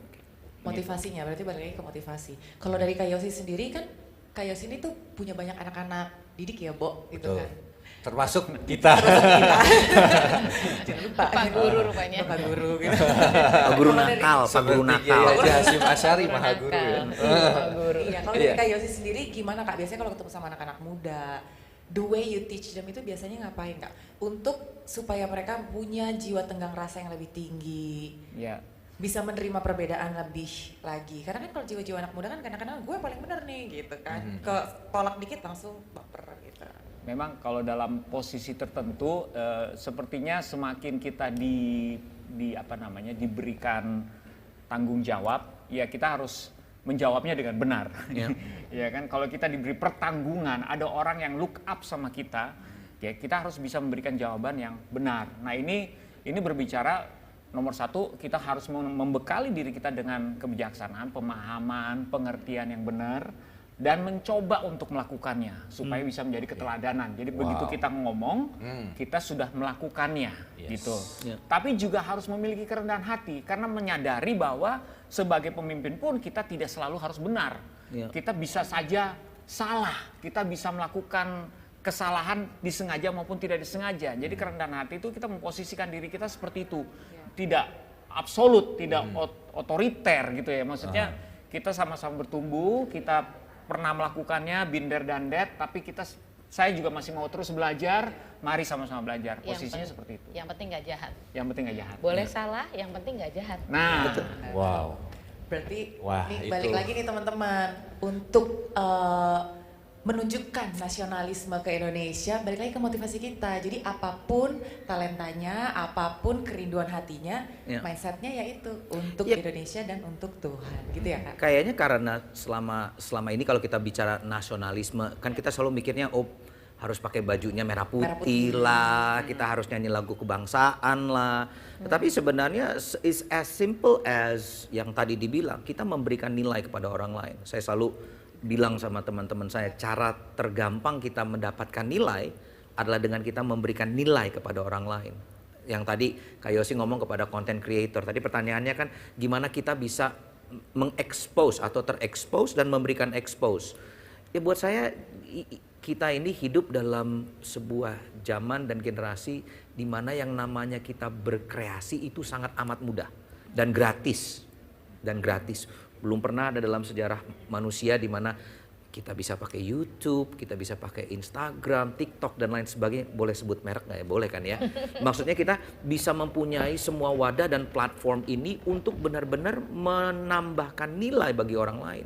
Motivasinya berarti balik lagi ke motivasi. Kalau dari Kak Yosi sendiri kan, Kak Yosi ini tuh punya banyak anak-anak didik ya, Bo, gitu kan. Termasuk kita. Jangan lupa. Pak Guru rupanya. Pak Guru gitu. Pak Guru nakal, Pak Guru nakal. Haji Hasyim Asy'ari Maha Guru ya. Iya, kalau dari Kak Yosi sendiri gimana Kak? Biasanya kalau ketemu sama anak-anak muda, the way you teach them itu biasanya ngapain Kak? Untuk supaya mereka punya jiwa tenggang rasa yang lebih tinggi. Bisa menerima perbedaan lebih lagi. Karena kan kalau jiwa-jiwa anak muda kan kadang-kadang gue paling benar nih gitu kan. Tolak dikit langsung baper gitu. Memang kalau dalam posisi tertentu sepertinya semakin kita diberikan tanggung jawab, ya kita harus menjawabnya dengan benar. Ya kan, kalau kita diberi pertanggungan, ada orang yang look up sama kita, ya kita harus bisa memberikan jawaban yang benar. Nah, ini berbicara nomor satu, kita harus membekali diri kita dengan kebijaksanaan, pemahaman, pengertian yang benar, dan mencoba untuk melakukannya supaya bisa menjadi keteladanan. Jadi begitu kita ngomong, kita sudah melakukannya, gitu. Tapi juga harus memiliki kerendahan hati karena menyadari bahwa sebagai pemimpin pun kita tidak selalu harus benar. Kita bisa saja salah, kita bisa melakukan kesalahan disengaja maupun tidak disengaja. Jadi kerendahan hati itu kita memposisikan diri kita seperti itu. Tidak absolut, tidak otoriter gitu ya. Maksudnya kita sama-sama bertumbuh, kita pernah melakukannya, binder dan that, tapi saya juga masih mau terus belajar, mari sama-sama belajar. Posisinya seperti itu. Yang penting nggak jahat. Yang penting nggak jahat. Boleh salah, yang penting nggak jahat. Nah, Wow. Berarti nih, itu. balik lagi nih teman-teman untuk menunjukkan nasionalisme ke Indonesia, balik lagi ke motivasi kita. Jadi apapun talentanya, apapun kerinduan hatinya, mindsetnya yaitu untuk Indonesia dan untuk Tuhan, gitu ya Kak? Kayaknya karena selama ini kalau kita bicara nasionalisme, kan kita selalu mikirnya harus pakai bajunya merah putih lah, kita harus nyanyi lagu kebangsaan lah. Tetapi sebenarnya is as simple as yang tadi dibilang, kita memberikan nilai kepada orang lain. Saya selalu bilang sama teman-teman saya, cara tergampang kita mendapatkan nilai adalah dengan kita memberikan nilai kepada orang lain. Yang tadi Kak Yosi ngomong kepada content creator, tadi pertanyaannya kan gimana kita bisa mengekspos atau terekspos dan memberikan expose. Ya buat saya kita ini hidup dalam sebuah zaman dan generasi di mana yang namanya kita berkreasi itu sangat amat mudah dan gratis. Belum pernah ada dalam sejarah manusia di mana kita bisa pakai YouTube, kita bisa pakai Instagram, TikTok dan lain sebagainya. Boleh sebut merek nggak ya? Boleh kan ya? Maksudnya kita bisa mempunyai semua wadah dan platform ini untuk benar-benar menambahkan nilai bagi orang lain.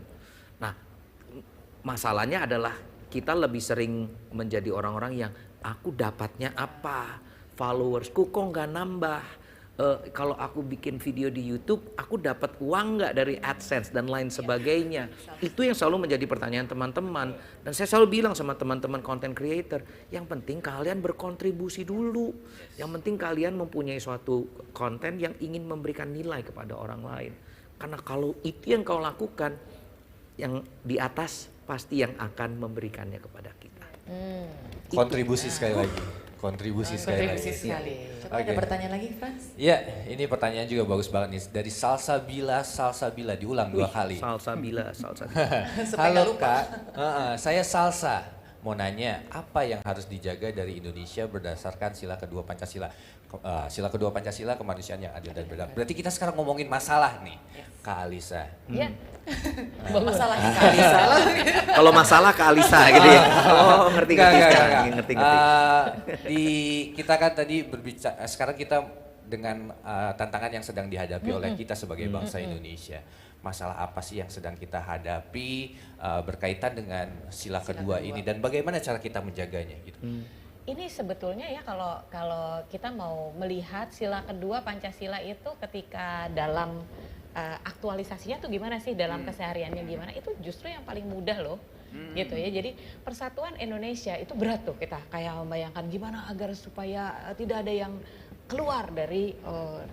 Nah, masalahnya adalah kita lebih sering menjadi orang-orang yang aku dapatnya apa? Followersku kok nggak nambah? kalau aku bikin video di YouTube, aku dapat uang nggak dari AdSense dan lain sebagainya. Itu yang selalu menjadi pertanyaan teman-teman. Dan saya selalu bilang sama teman-teman content creator, yang penting kalian berkontribusi dulu. Yang penting kalian mempunyai suatu konten yang ingin memberikan nilai kepada orang lain. Karena kalau itu yang kau lakukan, yang di atas pasti yang akan memberikannya kepada kita. Kontribusi sekali lagi. Kontribusi sekali Kontribusi lagi. sekali. Coba ada Oke. pertanyaan lagi, Frans? Ya, ini pertanyaan juga bagus banget nih. Dari Salsabila diulang 2 kali. Salsabila. Supaya nggak Halo lupa. Kak, saya Salsa. Mau nanya, apa yang harus dijaga dari Indonesia berdasarkan sila kedua Pancasila? Sila kedua Pancasila, kemanusiaan yang adil dan beradab. Berarti kita sekarang ngomongin masalah nih, Kak Alisa. Ya. Masalahnya Kak Alisa. Kalau masalah ke Alisa gitu ya. Oh, ngerti Enggak. sekarang, ngerti. Kita kan tadi berbicara, sekarang kita dengan tantangan yang sedang dihadapi oleh kita sebagai bangsa Indonesia. Masalah apa sih yang sedang kita hadapi berkaitan dengan sila kedua ini dan bagaimana cara kita menjaganya gitu. Ini sebetulnya ya kalau kita mau melihat sila kedua Pancasila itu ketika dalam aktualisasinya tuh gimana sih dalam kesehariannya gimana, itu justru yang paling mudah loh. Gitu ya. Jadi persatuan Indonesia itu berat tuh, kita kayak membayangkan gimana agar supaya tidak ada yang keluar dari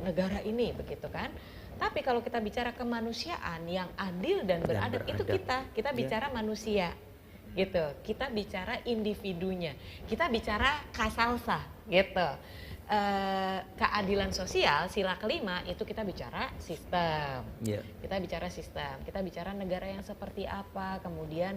negara ini begitu kan. Tapi kalau kita bicara kemanusiaan yang adil dan beradab, itu kita bicara manusia gitu. Kita bicara individunya. Kita bicara kasalsa gitu. Keadilan sosial sila kelima itu kita bicara sistem. Kita bicara sistem, kita bicara negara yang seperti apa, kemudian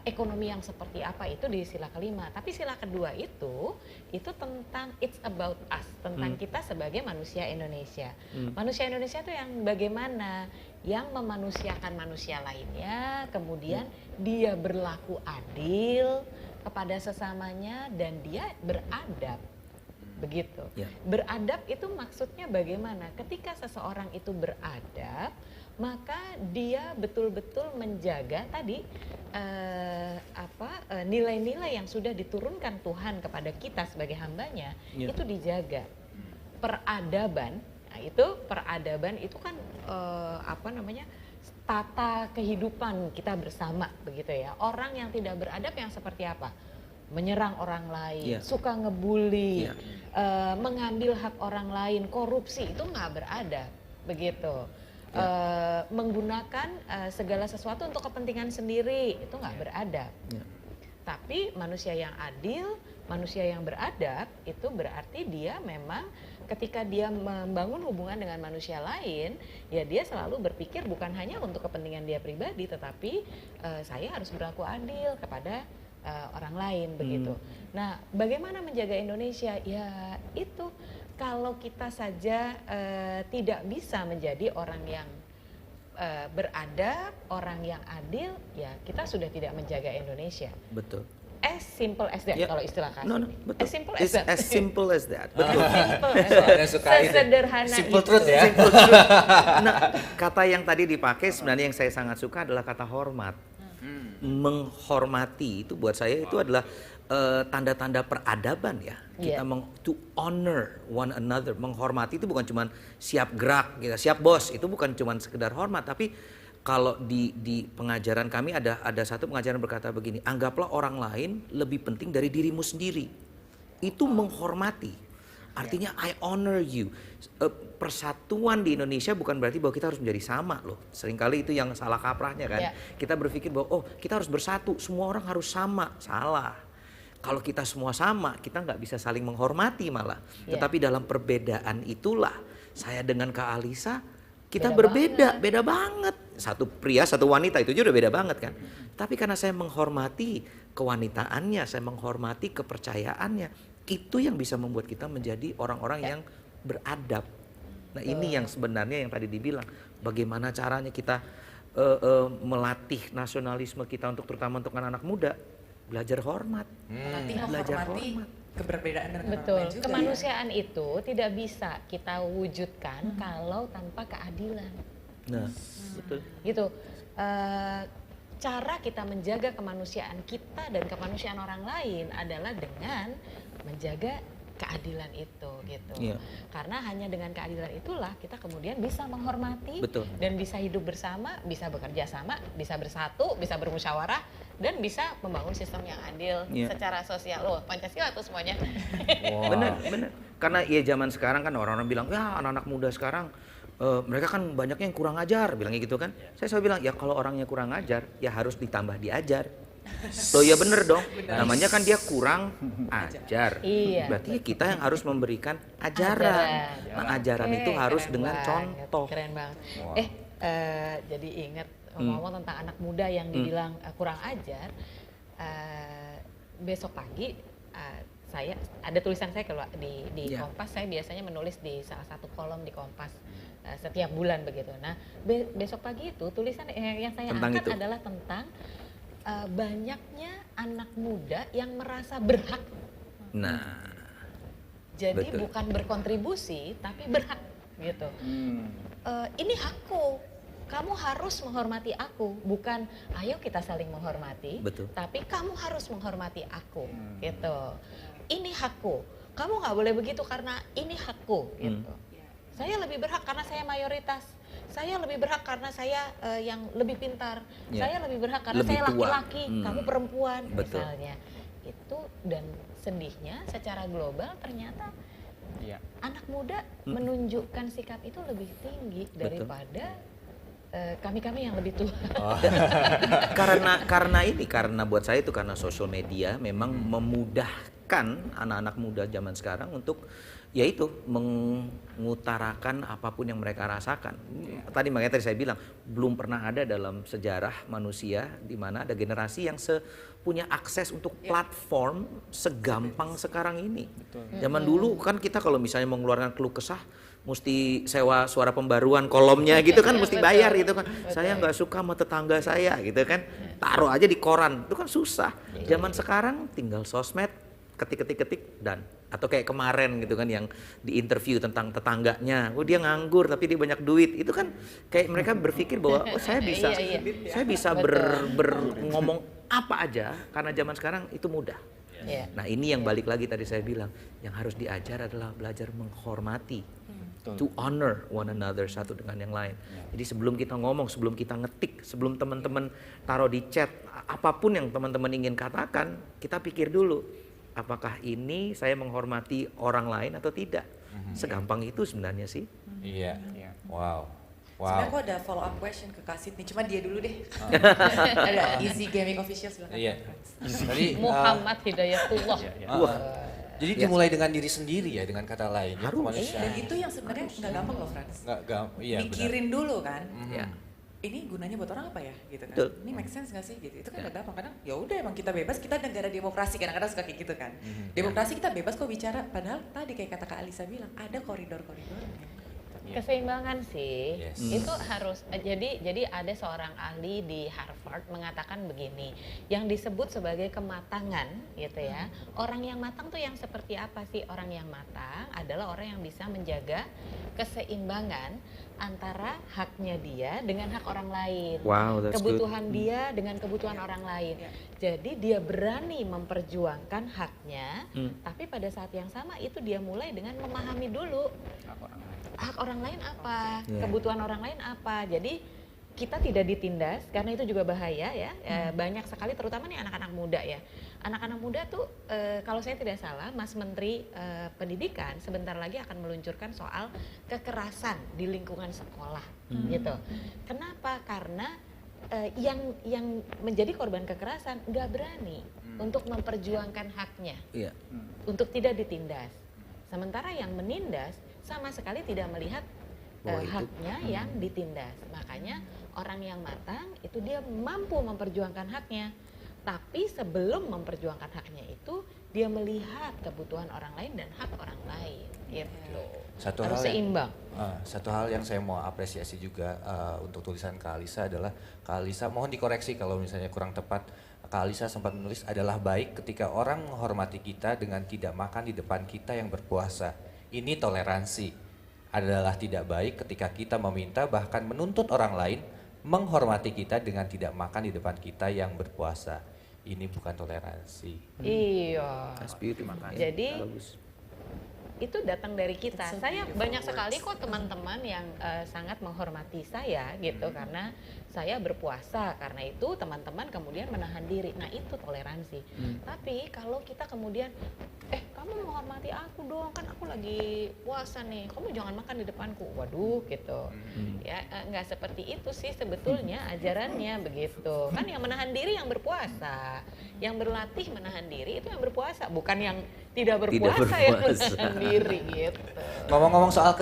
ekonomi yang seperti apa, itu di sila kelima. Tapi sila kedua itu tentang it's about us, tentang kita sebagai manusia Indonesia. Manusia Indonesia itu yang bagaimana, yang memanusiakan manusia lainnya, kemudian dia berlaku adil kepada sesamanya dan dia beradab. Begitu. Beradab itu maksudnya bagaimana? Ketika seseorang itu beradab, maka dia betul-betul menjaga tadi nilai-nilai yang sudah diturunkan Tuhan kepada kita sebagai hambanya, itu dijaga. Peradaban, nah itu peradaban itu kan tata kehidupan kita bersama begitu ya. Orang yang tidak beradab yang seperti apa? Menyerang orang lain, suka ngebully, mengambil hak orang lain, korupsi, itu nggak beradab, begitu. Menggunakan segala sesuatu untuk kepentingan sendiri, itu nggak beradab. Tapi manusia yang adil, manusia yang beradab, itu berarti dia memang ketika dia membangun hubungan dengan manusia lain, ya dia selalu berpikir bukan hanya untuk kepentingan dia pribadi, tetapi saya harus berlaku adil kepada orang lain begitu. Nah, bagaimana menjaga Indonesia? Ya itu, kalau kita saja tidak bisa menjadi orang yang beradab, orang yang adil, ya kita sudah tidak menjaga Indonesia. Betul. As simple as that kalau istilah kasar. Betul. As simple as It's that. as simple as that. Betul. Soalnya suka itu. Sesederhana Simple itu. truth ya. Simple truth. Nah, kata yang tadi dipakai sebenarnya yang saya sangat suka adalah kata hormat. Menghormati itu buat saya itu adalah tanda-tanda peradaban ya. Kita to honor one another. Menghormati itu bukan cuma siap gerak, gitu, siap bos. Itu bukan cuma sekedar hormat, tapi kalau di pengajaran kami ada satu pengajaran berkata begini, anggaplah orang lain lebih penting dari dirimu sendiri. Itu menghormati. Artinya I honor you. Persatuan di Indonesia bukan berarti bahwa kita harus menjadi sama loh. Seringkali itu yang salah kaprahnya kan. Kita berpikir bahwa kita harus bersatu, semua orang harus sama. Salah. Kalau kita semua sama, kita nggak bisa saling menghormati malah. Tetapi dalam perbedaan itulah saya dengan Kak Alisa, kita beda banget. Satu pria, satu wanita, itu juga udah beda banget kan. Tapi karena saya menghormati kewanitaannya, saya menghormati kepercayaannya, itu yang bisa membuat kita menjadi orang-orang yang beradab. Nah ini yang sebenarnya yang tadi dibilang, bagaimana caranya kita melatih nasionalisme kita untuk terutama untuk anak-anak muda, belajar hormat. Melatih Belajar menghormati hormat. keberbedaan dengan orang Betul. lain juga. Kemanusiaan itu tidak bisa kita wujudkan kalau tanpa keadilan. Nah, betul. Gitu. Cara kita menjaga kemanusiaan kita dan kemanusiaan orang lain adalah dengan menjaga keadilan itu gitu. Iya. Karena hanya dengan keadilan itulah kita kemudian bisa menghormati Betul. dan bisa hidup bersama, bisa bekerja sama, bisa bersatu, bisa bermusyawarah dan bisa membangun sistem yang adil Iya. secara sosial. Loh, Pancasila tuh semuanya. Wow. Bener. Karena ya zaman sekarang kan orang-orang bilang, ya anak-anak muda sekarang mereka kan banyaknya yang kurang ajar, bilangnya gitu kan. Saya selalu bilang, ya kalau orangnya kurang ajar, ya harus ditambah diajar. Loh ya bener dong, namanya kan dia kurang ajar. Iya. Berarti kita yang harus memberikan ajaran. Nah ajaran itu harus Keren dengan banget, contoh. Keren banget. Wow. Jadi ingat ngomong tentang anak muda yang dibilang kurang ajar. Besok pagi saya ada tulisan saya kalau di Ya. Kompas, saya biasanya menulis di salah satu kolom di Kompas setiap bulan begitu. Nah besok pagi itu tulisan yang saya Tentang angkat itu. adalah tentang banyaknya anak muda yang merasa berhak. Nah, Jadi betul. bukan berkontribusi tapi berhak gitu. Ini hakku, kamu harus menghormati aku, bukan ayo kita saling menghormati, Betul. tapi kamu harus menghormati aku gitu. Ini hakku, kamu nggak boleh begitu karena ini hakku gitu. Saya lebih berhak karena saya mayoritas. Saya lebih berhak karena saya yang lebih pintar. Ya. Saya lebih berhak karena Lebih saya tua. laki-laki, kamu perempuan Betul. misalnya. Itu dan sedihnya secara global ternyata Iya. anak muda menunjukkan sikap itu lebih tinggi daripada kami-kami yang lebih tua. karena buat saya itu karena sosial media memang memudahkan anak-anak muda zaman sekarang untuk yaitu mengutarakan apapun yang mereka rasakan. Makanya tadi saya bilang belum pernah ada dalam sejarah manusia di mana ada generasi yang punya akses untuk platform segampang sekarang ini. Zaman dulu kan kita kalau misalnya mau mengeluarkan keluh kesah mesti sewa suara pembaruan kolomnya gitu kan, mesti bayar gitu kan. Saya nggak suka sama tetangga saya gitu kan, taruh aja di koran, itu kan susah. Zaman sekarang tinggal sosmed, ketik dan atau kayak kemarin gitu kan yang di interview tentang tetangganya, dia nganggur tapi dia banyak duit, itu kan kayak mereka berpikir bahwa saya bisa saya bisa ngomong apa aja karena zaman sekarang itu mudah. Iya. Nah ini yang balik lagi tadi saya bilang, yang harus diajar adalah belajar menghormati, to honor one another satu dengan yang lain. Jadi sebelum kita ngomong, sebelum kita ngetik, sebelum teman-teman taruh di chat, apapun yang teman-teman ingin katakan, kita pikir dulu, apakah ini saya menghormati orang lain atau tidak? Segampang itu sebenarnya sih. Iya. Wow. Sebenarnya aku Wow. ada follow up question ke Kak Sydney, cuma dia dulu deh. Ada Easy Gaming Official silakan. Iya. Tadi Muhammad Hidayatullah. Wah, jadi dimulai dengan diri sendiri ya, dengan kata lain ya, Harus. kemanusiaan. Dan itu yang sebenarnya nggak gampang loh, Frans. Iya benar. Mikirin dulu kan. ya. Ini gunanya buat orang apa ya gitu kan. Betul. Ini make sense gak sih gitu. Itu kan gak gampang. Kadang ya udah emang kita bebas, kita negara demokrasi, kadang-kadang suka kayak gitu kan. Demokrasi kita bebas kok bicara, padahal tadi kayak kata Kak Alisa bilang ada koridor-koridornya. Keseimbangan sih, Yes. itu harus jadi ada seorang ahli di Harvard mengatakan begini, yang disebut sebagai kematangan gitu ya. Orang yang matang tuh yang seperti apa sih? Orang yang matang adalah orang yang bisa menjaga keseimbangan antara haknya dia dengan hak orang lain. Wow, that's good. Kebutuhan dia dengan kebutuhan orang lain. Jadi dia berani memperjuangkan haknya, tapi pada saat yang sama itu dia mulai dengan memahami dulu hak orang lain apa, kebutuhan orang lain apa. Jadi kita tidak ditindas karena itu juga bahaya ya. Banyak sekali terutama nih anak-anak muda ya. Anak-anak muda tuh kalau saya tidak salah Mas Menteri Pendidikan sebentar lagi akan meluncurkan soal kekerasan di lingkungan sekolah gitu. Kenapa? Karena yang menjadi korban kekerasan nggak berani untuk memperjuangkan haknya, Iya. untuk tidak ditindas. Sementara yang menindas sama sekali tidak melihat Bahwa itu- haknya yang ditindas. Makanya orang yang matang itu dia mampu memperjuangkan haknya. Tapi sebelum memperjuangkan haknya itu dia melihat kebutuhan orang lain dan hak orang lain. Gitu. Harus seimbang. Satu hal yang saya mau apresiasi juga untuk tulisan Kak Alisa adalah, Kak Alisa mohon dikoreksi kalau misalnya kurang tepat. Kak Alisa sempat menulis adalah baik ketika orang menghormati kita dengan tidak makan di depan kita yang berpuasa. Ini toleransi. Adalah tidak baik ketika kita meminta bahkan menuntut orang lain menghormati kita dengan tidak makan di depan kita yang berpuasa. Ini bukan toleransi. Iya. That's beautiful. Jadi Bagus. itu datang dari kita. That's so Saya beautiful banyak words. sekali kok teman-teman yang sangat menghormati saya gitu karena saya berpuasa. Karena itu teman-teman kemudian menahan diri. Nah, itu toleransi. Tapi kalau kita kemudian kamu menghormati aku dong, kan aku lagi puasa nih, kamu jangan makan di depanku, waduh gitu. Ya nggak seperti itu sih sebetulnya ajarannya begitu. Kan yang menahan diri yang berpuasa, yang berlatih menahan diri itu yang berpuasa, bukan yang tidak berpuasa, yang menahan diri gitu. Ngomong-ngomong soal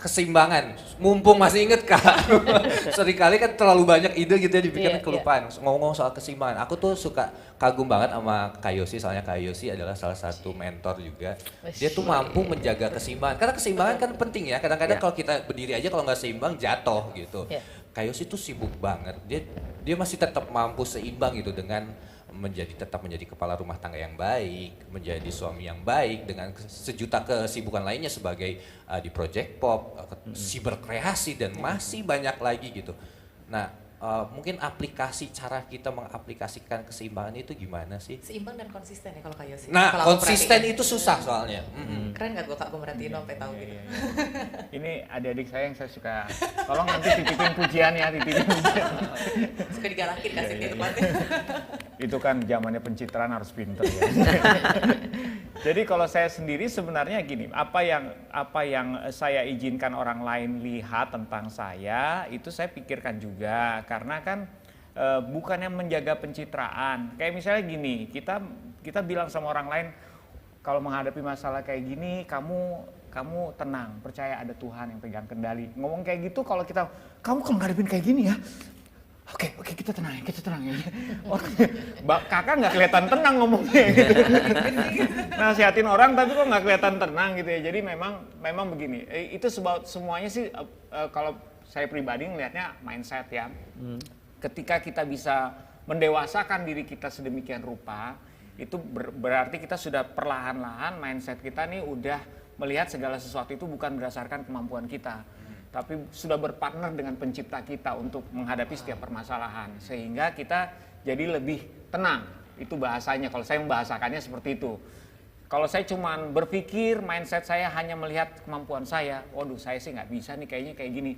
keseimbangan, mumpung masih inget Kak, seringkali kan terlalu banyak ide gitu ya dibikin Iya, kelupaan. Ngomong-ngomong soal keseimbangan, aku tuh suka kagum banget sama Kak Yosi, soalnya Kak Yosi adalah salah satu mentor juga. Dia tuh mampu menjaga keseimbangan, karena keseimbangan kan penting ya, kadang-kadang kalau kita berdiri aja kalau nggak seimbang jatuh gitu. Iya. Kak Yosi tuh sibuk banget, dia masih tetap mampu seimbang gitu dengan tetap menjadi kepala rumah tangga yang baik, menjadi suami yang baik dengan sejuta kesibukan lainnya sebagai di Project Pop, siber kreasi dan masih banyak lagi gitu. Nah, mungkin cara kita mengaplikasikan keseimbangan itu gimana sih? Seimbang dan konsisten ya kalau Kak Yosi. Nah, Kalau aku konsisten perhatiin. itu susah soalnya. Keren gak gue Kak, gue merhatiin sampai tahu gitu. Ini adik-adik saya yang saya suka. Tolong nanti titipin pujian ya, titipin pujian. Suka digalakin kasih di tempatnya. Itu kan zamannya pencitraan harus pinter ya. Jadi kalau saya sendiri sebenarnya gini, apa yang saya izinkan orang lain lihat tentang saya itu saya pikirkan juga, karena kan bukannya menjaga pencitraan. Kayak misalnya gini, kita bilang sama orang lain kalau menghadapi masalah kayak gini kamu tenang, percaya ada Tuhan yang pegang kendali. Ngomong kayak gitu kamu kalau ngadepin kayak gini ya. Oke, kita tenang ya. Kakak nggak kelihatan tenang ngomongnya gitu. Nasihatin orang tapi kok nggak kelihatan tenang gitu ya. Jadi memang begini. Itu semuanya sih kalau saya pribadi ngelihatnya mindset ya. Ketika kita bisa mendewasakan diri kita sedemikian rupa, itu berarti kita sudah perlahan-lahan mindset kita nih udah melihat segala sesuatu itu bukan berdasarkan kemampuan kita, tapi sudah berpartner dengan pencipta kita untuk menghadapi setiap permasalahan, sehingga kita jadi lebih tenang. Itu bahasanya, kalau saya membahasakannya seperti itu. Kalau saya cuman berpikir, mindset saya hanya melihat kemampuan saya, waduh saya sih nggak bisa nih kayaknya kayak gini.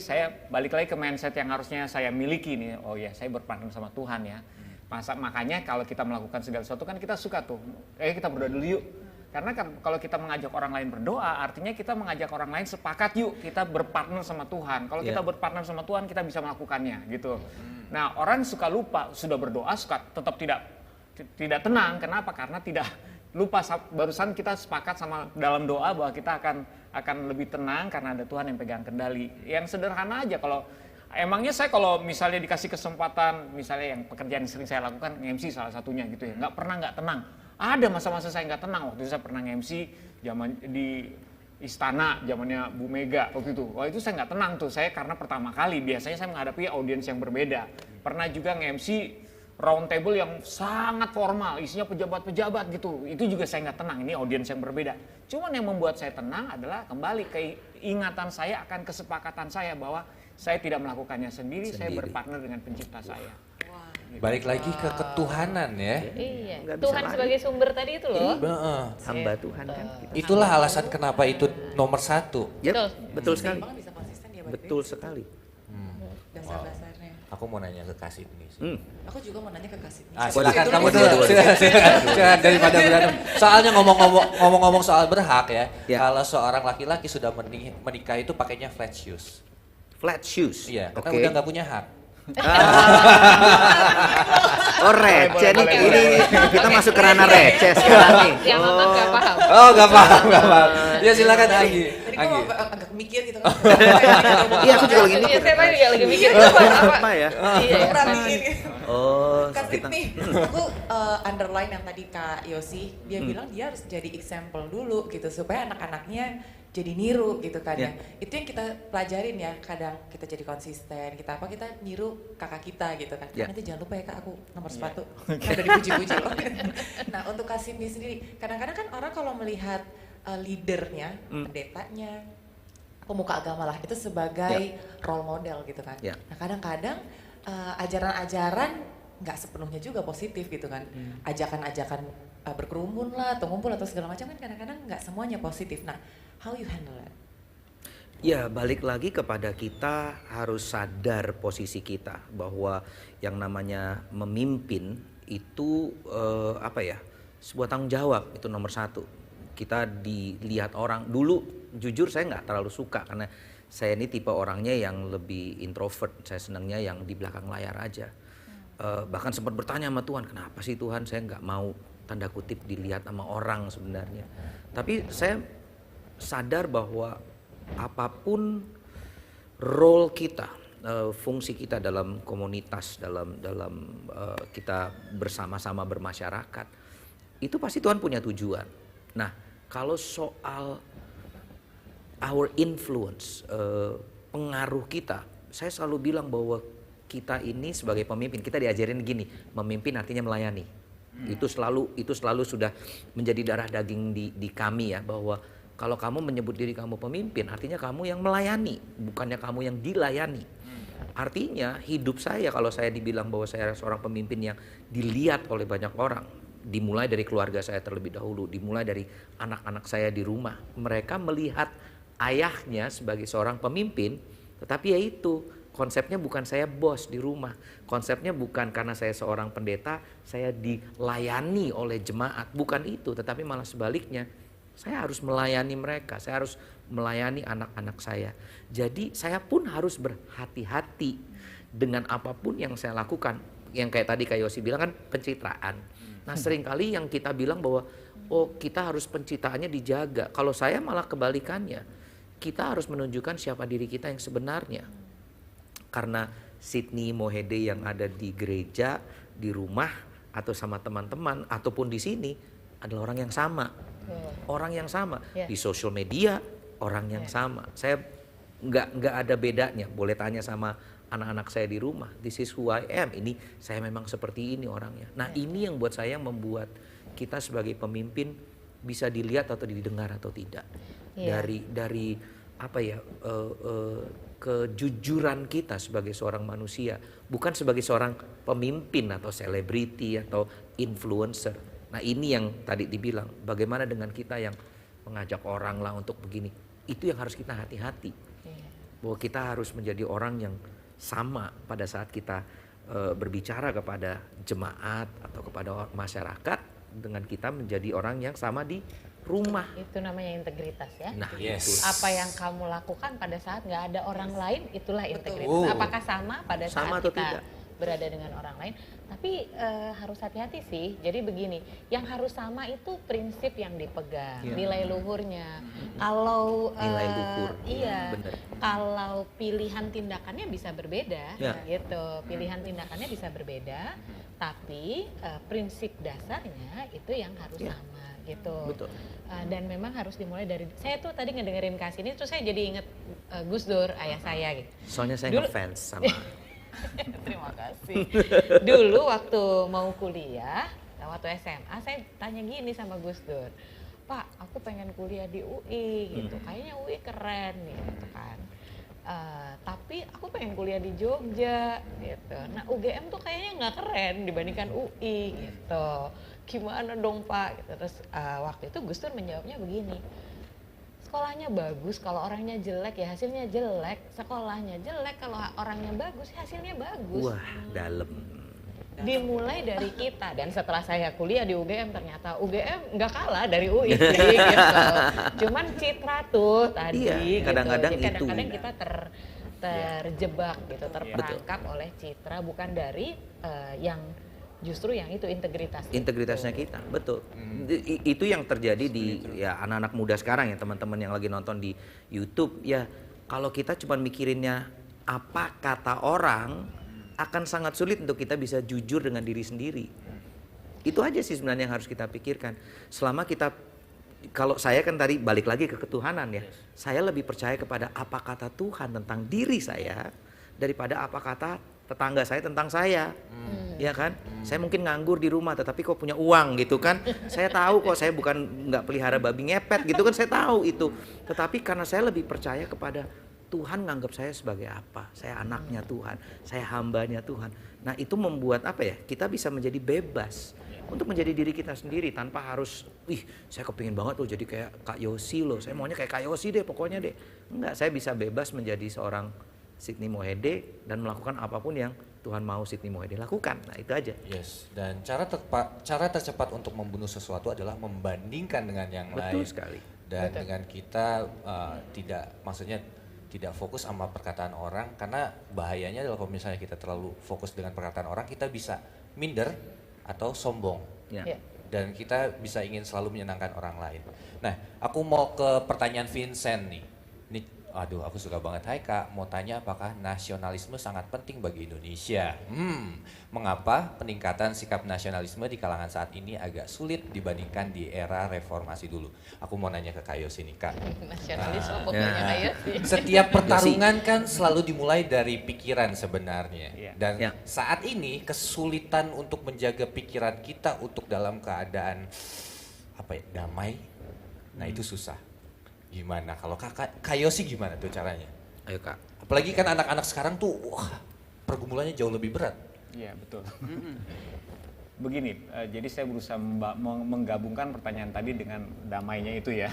Saya balik lagi ke mindset yang harusnya saya miliki nih, oh ya saya berpartner sama Tuhan ya. Makanya kalau kita melakukan segala sesuatu kan kita suka tuh, kita berdoa dulu yuk. Karena kan kalau kita mengajak orang lain berdoa, artinya kita mengajak orang lain sepakat yuk kita berpartner sama Tuhan. Kalau kita berpartner sama Tuhan, kita bisa melakukannya gitu. Nah, orang suka lupa, sudah berdoa tetap tidak tenang. Kenapa? Karena tidak lupa, barusan kita sepakat sama dalam doa bahwa kita akan lebih tenang karena ada Tuhan yang pegang kendali. Yang sederhana aja, emangnya saya kalau misalnya dikasih kesempatan, misalnya yang pekerjaan yang sering saya lakukan, MC salah satunya gitu ya, nggak pernah nggak tenang. Ada masa-masa saya nggak tenang. Waktu itu saya pernah MC di Istana, zamannya Bu Mega waktu itu. Itu saya nggak tenang tuh, saya karena pertama kali, biasanya saya menghadapi audiens yang berbeda. Pernah juga nge-MC round table yang sangat formal, isinya pejabat-pejabat gitu. Itu juga saya nggak tenang, ini audiens yang berbeda. Cuman yang membuat saya tenang adalah kembali keingatan saya akan kesepakatan saya bahwa saya tidak melakukannya sendiri. Saya berpartner dengan pencipta saya. Balik lagi ke ketuhanan ya. Iya, Nggak bisa Tuhan lari. sebagai sumber tadi itu loh. Hamba Tuhan kan kita. Itulah alasan kenapa itu nomor 1. Yap, betul sekali. Seimbang bisa konsisten ya berarti. Betul sekali. Dasar-dasarnya. Aku mau nanya ke Kasih nih. Aku juga mau nanya ke Kasih. Silakan kamu dulu. Silakan daripada berantem. Soalnya ngomong-ngomong soal berhak ya. Ya. Kalau seorang laki-laki sudah menikah itu pakainya flat shoes. Flat shoes. Iya, karena Oke. udah nggak punya hak. Oh receh nih, boleh, ini kita masuk ke ranah receh sekarang nih. Yang nonton nggak paham. Oh, nggak paham. Ya silakan Anggi. Jadi gue Anggi. agak mikir gitu kan. Iya, aku juga lagi Iya, mikir. saya tadi juga lagi mikir apa. Apa ya? Iya, Perhatiin gitu. Oh, Kasih kita nih, aku underline yang tadi Kak Yosi, dia bilang dia harus jadi example dulu gitu supaya anak-anaknya jadi niru gitu kan ya. Itu yang kita pelajarin ya, kadang kita jadi konsisten, kita niru kakak kita gitu kan. Ya. Nanti jangan lupa ya Kak, aku nomor sepatu. Kan udah dipuji-puji loh. Nah, untuk Kasimi sendiri, kadang-kadang kan orang kalau melihat leadernya, pendetanya, pemuka agama lah, itu sebagai role model gitu kan. Ya. Nah, kadang-kadang ajaran-ajaran nggak sepenuhnya juga positif gitu kan. Ajakan-ajakan berkerumun lah atau ngumpul atau segala macam kan kadang-kadang nggak semuanya positif. Nah, how you handle it? Ya, balik lagi kepada kita harus sadar posisi kita bahwa yang namanya memimpin itu sebuah tanggung jawab, itu nomor satu. Kita dilihat orang, dulu jujur saya nggak terlalu suka karena saya ini tipe orangnya yang lebih introvert, saya senangnya yang di belakang layar aja. Bahkan sempat bertanya sama Tuhan, kenapa sih Tuhan saya nggak mau tanda kutip dilihat sama orang sebenarnya. Tapi saya sadar bahwa apapun role kita, fungsi kita dalam komunitas, dalam kita bersama-sama bermasyarakat, itu pasti Tuhan punya tujuan. Nah, kalau soal our influence, pengaruh kita, saya selalu bilang bahwa kita ini sebagai pemimpin, kita diajarin gini, memimpin artinya melayani. Itu selalu sudah menjadi darah daging di kami ya, bahwa kalau kamu menyebut diri kamu pemimpin, artinya kamu yang melayani, bukannya kamu yang dilayani. Artinya hidup saya, kalau saya dibilang bahwa saya seorang pemimpin yang dilihat oleh banyak orang, dimulai dari keluarga saya terlebih dahulu, dimulai dari anak-anak saya di rumah. Mereka melihat ayahnya sebagai seorang pemimpin, tetapi ya itu, konsepnya bukan saya bos di rumah. Konsepnya bukan karena saya seorang pendeta, saya dilayani oleh jemaat. Bukan itu, tetapi malah sebaliknya. Saya harus melayani mereka, saya harus melayani anak-anak saya. Jadi saya pun harus berhati-hati dengan apapun yang saya lakukan. Yang kayak tadi Kak Yosi bilang kan pencitraan. Nah seringkali yang kita bilang bahwa kita harus pencitraannya dijaga. Kalau saya malah kebalikannya. Kita harus menunjukkan siapa diri kita yang sebenarnya. Karena Sydney Mohede yang ada di gereja, di rumah, atau sama teman-teman, ataupun di sini adalah orang yang sama. Orang yang sama di sosial media, orang yang sama. Saya nggak ada bedanya. Boleh tanya sama anak-anak saya di rumah. This is who I am. Ini saya memang seperti ini orangnya. Nah ini yang buat saya membuat kita sebagai pemimpin bisa dilihat atau didengar atau tidak. Dari apa ya kejujuran kita sebagai seorang manusia, bukan sebagai seorang pemimpin atau selebriti atau influencer. Nah ini yang tadi dibilang, bagaimana dengan kita yang mengajak orang lah untuk begini. Itu yang harus kita hati-hati. Bahwa kita harus menjadi orang yang sama pada saat kita berbicara kepada jemaat atau kepada masyarakat, dengan kita menjadi orang yang sama di rumah. Itu namanya integritas ya. Nah, Apa yang kamu lakukan pada saat nggak ada orang lain, itulah integritas. Apakah sama pada saat sama atau kita tidak? berada dengan orang lain? Tapi harus hati-hati sih. Jadi begini, yang harus sama itu prinsip yang dipegang, nilai luhurnya. Kalau Nilai luhur, iya, bener. kalau pilihan tindakannya bisa berbeda, gitu. Pilihan tindakannya bisa berbeda, tapi prinsip dasarnya itu yang harus sama, gitu. Betul. Dan memang harus dimulai dari, saya tuh tadi ngedengerin Kak Sini, terus saya jadi inget Gus Dur, ayah saya gitu. Soalnya saya Dulu- ngefans sama Terima kasih. Dulu waktu mau kuliah, waktu SMA, saya tanya gini sama Gus Dur, Pak, aku pengen kuliah di UI gitu, kayaknya UI keren gitu kan. Tapi aku pengen kuliah di Jogja gitu. Nah UGM tuh kayaknya nggak keren dibandingkan UI gitu. Gimana dong Pak? Gitu. Terus waktu itu Gus Dur menjawabnya begini, sekolahnya bagus, kalau orangnya jelek ya hasilnya jelek. Sekolahnya jelek, kalau orangnya bagus hasilnya bagus. wah dalam. Dimulai dari kita. Dan setelah saya kuliah di UGM, ternyata UGM nggak kalah dari UI sih gitu. Cuman citra tuh tadi Iya, kadang-kadang gitu. Jadi kadang-kadang itu. kita terjebak gitu, terperangkap oleh citra, bukan dari yang justru yang itu Integritasnya kita, betul. Itu yang terjadi di ya anak-anak muda sekarang ya, teman-teman yang lagi nonton di YouTube ya. Kalau kita cuma mikirinnya apa kata orang, akan sangat sulit untuk kita bisa jujur dengan diri sendiri. Itu aja sih sebenarnya yang harus kita pikirkan. Selama kita, kalau saya kan tadi balik lagi ke ketuhanan ya, saya lebih percaya kepada apa kata Tuhan tentang diri saya daripada apa kata tetangga saya tentang saya. Ya kan? Saya mungkin nganggur di rumah tetapi kok punya uang gitu kan. Saya tahu kok saya bukan nggak pelihara babi ngepet gitu kan, saya tahu itu. Tetapi karena saya lebih percaya kepada Tuhan nganggap saya sebagai apa? Saya anaknya Tuhan, saya hambanya Tuhan. Nah itu membuat apa ya? Kita bisa menjadi bebas untuk menjadi diri kita sendiri tanpa harus, saya kepingin banget loh jadi kayak Kak Yosi loh, saya maunya kayak Kak Yosi deh pokoknya deh. Enggak, saya bisa bebas menjadi seorang Sydney Mohede dan melakukan apapun yang Tuhan mau Sydney Mohede lakukan. Nah itu aja. Yes, dan cara tercepat untuk membunuh sesuatu adalah membandingkan dengan yang Betul lain. sekali. Dan dengan kita tidak fokus sama perkataan orang, karena bahayanya adalah kalau misalnya kita terlalu fokus dengan perkataan orang, kita bisa minder atau sombong. Ya. Ya. Dan kita bisa ingin selalu menyenangkan orang lain. Nah, aku mau ke pertanyaan Vincent nih. Aduh, aku suka banget. Hai Kak, mau tanya apakah nasionalisme sangat penting bagi Indonesia? Mengapa peningkatan sikap nasionalisme di kalangan saat ini agak sulit dibandingkan di era reformasi dulu? Aku mau nanya ke Kak Yosi nih Kak. Nasionalisme pokoknya kayak sih. Setiap pertarungan kan selalu dimulai dari pikiran sebenarnya. Iya. Dan Ya. saat ini kesulitan untuk menjaga pikiran kita untuk dalam keadaan damai. Nah, itu susah. Gimana kalau Kak Yosi gimana tuh caranya? Ayo Kak. Apalagi kan anak-anak sekarang tuh pergumulannya jauh lebih berat. Iya, betul. Begini, jadi saya berusaha menggabungkan pertanyaan tadi dengan damainya itu ya.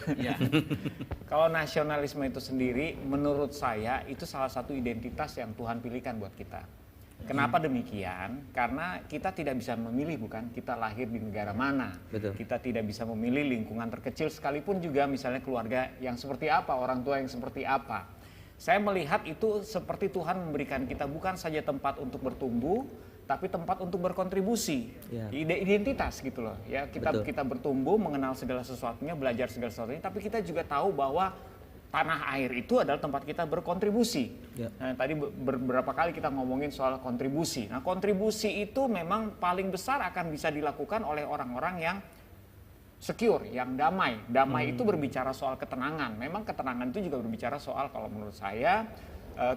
Kalau nasionalisme itu sendiri, menurut saya itu salah satu identitas yang Tuhan pilihkan buat kita. Kenapa demikian? Karena kita tidak bisa memilih, bukan? Kita lahir di negara mana. Betul. Kita tidak bisa memilih lingkungan terkecil sekalipun juga misalnya keluarga yang seperti apa, orang tua yang seperti apa. Saya melihat itu seperti Tuhan memberikan kita bukan saja tempat untuk bertumbuh, tapi tempat untuk berkontribusi. Ya. Identitas gitu loh. Ya, kita bertumbuh, mengenal segala sesuatunya, belajar segala sesuatunya, tapi kita juga tahu bahwa tanah air itu adalah tempat kita berkontribusi. Ya. Nah, tadi beberapa kali kita ngomongin soal kontribusi. Nah, kontribusi itu memang paling besar akan bisa dilakukan oleh orang-orang yang secure, yang damai. Damai itu berbicara soal ketenangan. Memang ketenangan itu juga berbicara soal, kalau menurut saya,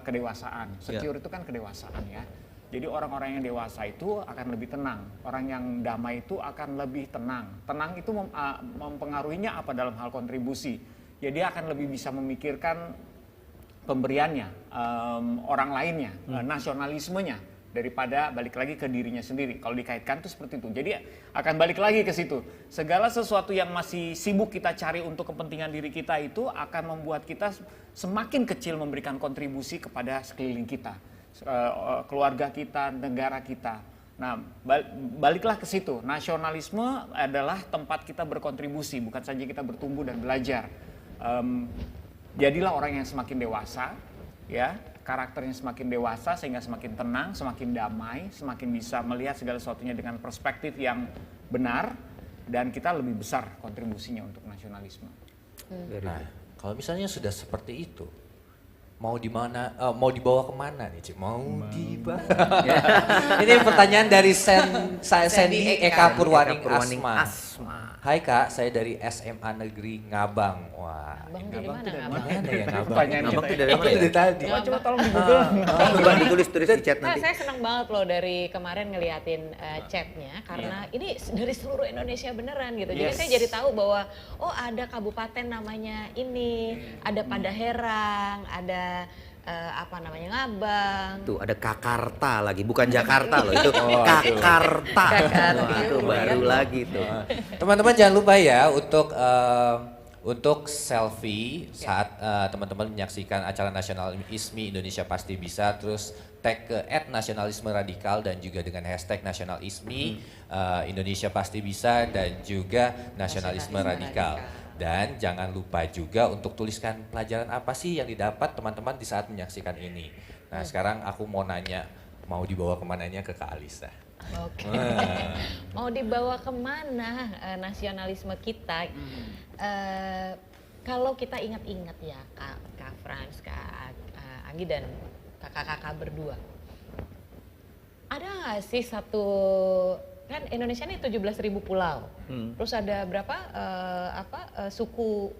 kedewasaan. Secure itu kan kedewasaan ya. Jadi orang-orang yang dewasa itu akan lebih tenang. Orang yang damai itu akan lebih tenang. Tenang itu mempengaruhinya apa dalam hal kontribusi. Ya dia akan lebih bisa memikirkan pemberiannya, orang lainnya, nasionalismenya, daripada balik lagi ke dirinya sendiri. Kalau dikaitkan itu seperti itu. Jadi akan balik lagi ke situ. Segala sesuatu yang masih sibuk kita cari untuk kepentingan diri kita itu akan membuat kita semakin kecil memberikan kontribusi kepada sekeliling kita, keluarga kita, negara kita. Nah, baliklah ke situ. Nasionalisme adalah tempat kita berkontribusi, bukan saja kita bertumbuh dan belajar. Jadilah orang yang semakin dewasa, ya, karakternya semakin dewasa sehingga semakin tenang, semakin damai, semakin bisa melihat segala sesuatunya dengan perspektif yang benar, dan kita lebih besar kontribusinya untuk nasionalisme. Nah, kalau misalnya sudah seperti itu, mau mau dibawa kemana nih, Cik? Mau dibawa? Ini pertanyaan dari Sandy Eka Purwaning Asma. Hai Kak, saya dari SMA Negeri Ngabang. Wah, Abang tuh di mana? mana ya Ngabang? Pertanyaan Ngabang kita tuh dari mana ya? Dari tadi. Coba tolong di Google. Coba ditulis di chat Nah, nanti. saya senang banget loh dari kemarin ngeliatin chatnya karena ini dari seluruh Indonesia beneran gitu. Jadi Yes. saya jadi tahu bahwa oh ada kabupaten namanya ini, ada Padaherang, ada Ngabang. Tuh ada Kakarta lagi, bukan Jakarta loh, itu Kakarta. Wah, itu baru lagi tuh. Teman-teman jangan lupa ya untuk selfie saat teman-teman menyaksikan acara Nasional ISMI Indonesia Pasti Bisa, terus tag ke @nasionalisme_radikal dan juga dengan hashtag Nasional ISMI Indonesia Pasti Bisa dan juga Nasionalisme Radikal. Dan jangan lupa juga untuk tuliskan pelajaran apa sih yang didapat teman-teman di saat menyaksikan ini. Nah sekarang aku mau nanya, mau dibawa kemananya ke Kak Alisa? Oke. Mau dibawa kemana nasionalisme kita? Kalau kita ingat-ingat ya, Kak Frans, Kak Anggi dan kakak-kakak berdua, ada nggak sih kan Indonesia ini 17.000 pulau, terus ada berapa suku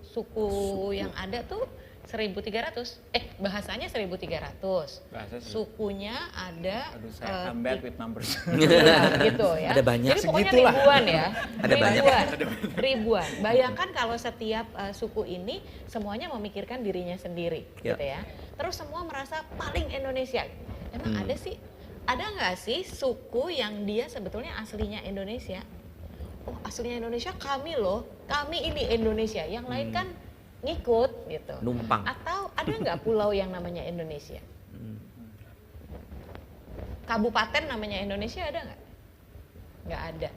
yang ada tuh 1.300, bahasanya 1.300, sukunya ada, Aduh, saya I'm bad with numbers. gitu ya. Ada banyak. Jadi pokoknya Segitulah. ribuan ya. Ada banyak. Ribuan. Bayangkan kalau setiap suku ini semuanya memikirkan dirinya sendiri, Ya. gitu ya. Terus semua merasa paling Indonesia. Emang ada nggak sih suku yang dia sebetulnya aslinya Indonesia? oh aslinya Indonesia kami loh, kami ini Indonesia, yang lain kan ngikut gitu. Numpang. Atau ada nggak pulau yang namanya Indonesia? Kabupaten namanya Indonesia ada nggak? Nggak ada.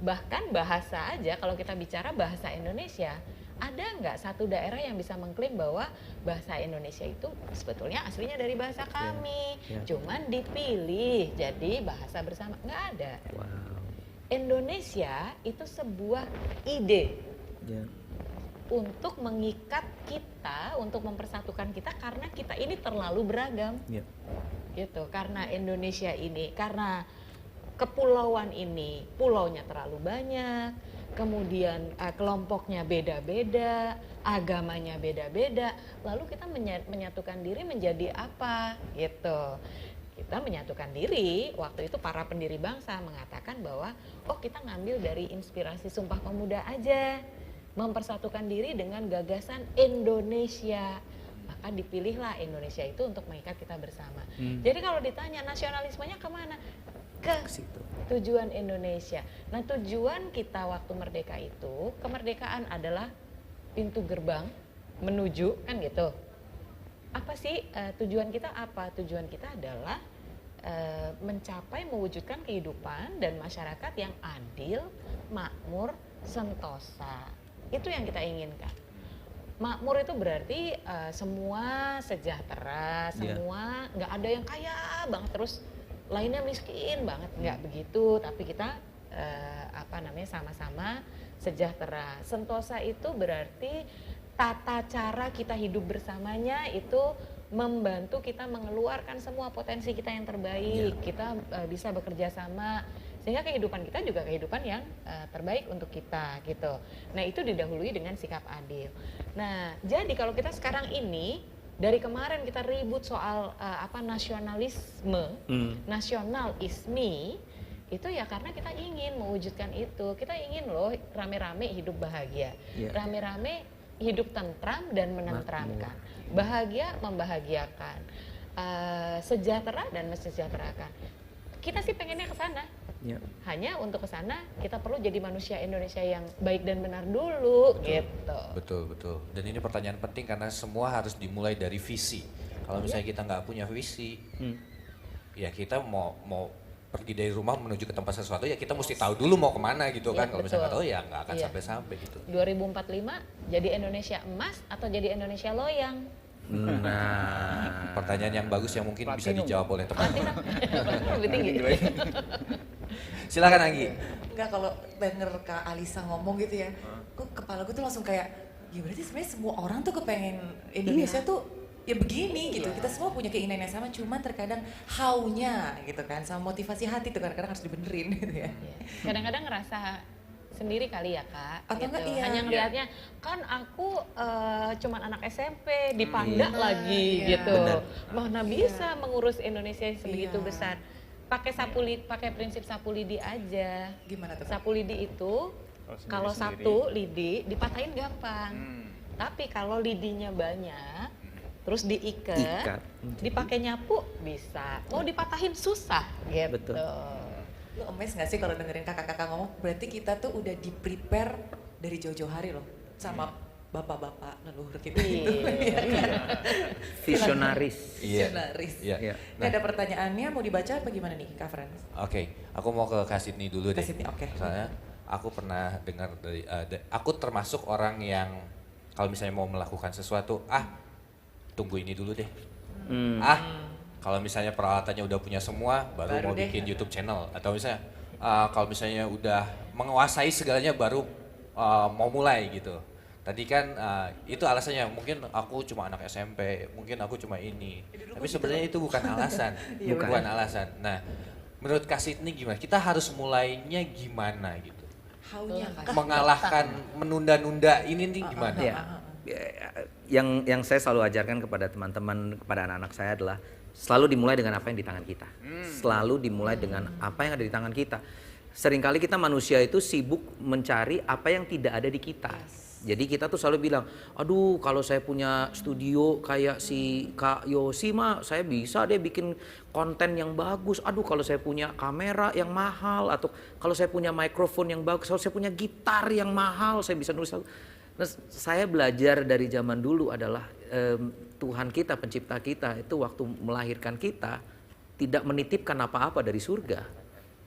Bahkan bahasa aja, kalau kita bicara bahasa Indonesia, ada nggak satu daerah yang bisa mengklaim bahwa bahasa Indonesia itu sebetulnya aslinya dari bahasa kami, cuman dipilih jadi bahasa bersama? Nggak ada. Wow. Indonesia itu sebuah ide Ya. untuk mengikat kita, untuk mempersatukan kita karena kita ini terlalu beragam. Ya. Gitu, karena Indonesia ini, karena kepulauan ini, pulaunya terlalu banyak, kemudian kelompoknya beda-beda, agamanya beda-beda, lalu kita menyatukan diri menjadi apa gitu. Kita menyatukan diri, waktu itu para pendiri bangsa mengatakan bahwa oh kita ngambil dari inspirasi Sumpah Pemuda aja, mempersatukan diri dengan gagasan Indonesia. Maka dipilihlah Indonesia itu untuk mengikat kita bersama. Jadi kalau ditanya nasionalismenya kemana? Ke Situ. tujuan Indonesia. Nah tujuan kita waktu merdeka itu, kemerdekaan adalah pintu gerbang menuju, kan gitu. Apa sih tujuan kita apa? Tujuan kita adalah mencapai mewujudkan kehidupan dan masyarakat yang adil, makmur, sentosa. Itu yang kita inginkan. Makmur itu berarti semua sejahtera, semua nggak ada yang kaya banget terus lainnya miskin banget, nggak begitu. Tapi kita sama-sama sejahtera. Sentosa itu berarti tata cara kita hidup bersamanya itu membantu kita mengeluarkan semua potensi kita yang terbaik. Kita bisa bekerja sama sehingga kehidupan kita juga kehidupan yang terbaik untuk kita gitu. Nah itu didahului dengan sikap adil. Nah jadi kalau kita sekarang ini dari kemarin kita ribut soal nasionalisme, nasionalisme itu ya karena kita ingin mewujudkan itu. Kita ingin loh rame-rame hidup bahagia, rame-rame hidup tentram dan menentramkan, bahagia membahagiakan, sejahtera dan mensejahterakan. Kita sih pengennya ke sana. Ya. Hanya untuk ke sana kita perlu jadi manusia Indonesia yang baik dan benar dulu, gitu. Betul. Dan ini pertanyaan penting karena semua harus dimulai dari visi. Kalau misalnya kita nggak punya visi, ya kita mau pergi dari rumah menuju ke tempat sesuatu ya kita mesti tahu dulu mau kemana gitu kan. Kalau misalnya nggak tahu ya nggak akan sampai-sampai gitu. 2045 jadi Indonesia emas atau jadi Indonesia loyang? Nah, pertanyaan yang bagus yang mungkin bisa dijawab oleh teman-teman. Lebih tinggi. Silakan Anggi. Enggak, kalau denger Kak Alisa ngomong gitu ya, kepala gue tuh langsung kayak, ya berarti sebenarnya semua orang tuh kepengen Indonesia tuh ya begini gitu. Kita semua punya keinginan yang sama, cuman terkadang how-nya gitu kan, sama motivasi hati tuh kadang-kadang harus dibenerin gitu ya. Kadang-kadang ngerasa sendiri kali ya Kak, atau gitu. Enggak, iya. Hanya ngelihatnya kan aku cuman anak SMP dipanda lagi gitu. Mana bisa mengurus Indonesia sebegitu besar. Pakai prinsip sapu lidi aja. Gimana tuh? Sapu lidi itu kalau satu lidi dipatahin gampang. Tapi kalau lidinya banyak terus diikat, dipakai nyapu bisa. Mau dipatahin susah gitu. Betul. Lu amazed gak sih kalau dengerin kakak-kakak ngomong, berarti kita tuh udah di-prepare dari jauh-jauh hari loh sama bapak-bapak leluhur kita itu. Visionaris. Visionaris. Iya. Ini ada pertanyaannya, mau dibaca apa gimana nih Kak Frans? Oke, aku mau ke Kak Sydney dulu deh. Kak Sydney, oke. Soalnya aku pernah dengar dari, aku termasuk orang yang kalau misalnya mau melakukan sesuatu, tunggu ini dulu deh. Kalau misalnya peralatannya udah punya semua, baru mau bikin YouTube channel. Atau misalnya kalau misalnya udah menguasai segalanya, baru mau mulai gitu. Tadi kan itu alasannya, mungkin aku cuma anak SMP, mungkin aku cuma ini. Tapi sebenarnya itu bukan alasan, bukan alasan. Nah, menurut Kak Sydney gimana? Kita harus mulainya gimana gitu? How-nya Kak? Mengalahkan, menunda-nunda ini nih gimana? Yang saya selalu ajarkan kepada teman-teman, kepada anak-anak saya adalah selalu dimulai dengan apa yang di tangan kita. Selalu dimulai dengan apa yang ada di tangan kita. Seringkali kita manusia itu sibuk mencari apa yang tidak ada di kita. Jadi kita tuh selalu bilang, aduh kalau saya punya studio kayak si Kak Yosi mah saya bisa deh bikin konten yang bagus. Aduh kalau saya punya kamera yang mahal, atau kalau saya punya mikrofon yang bagus, kalau saya punya gitar yang mahal, saya bisa nulis lagu. Nah, saya belajar dari zaman dulu adalah Tuhan kita, pencipta kita itu waktu melahirkan kita tidak menitipkan apa-apa dari surga.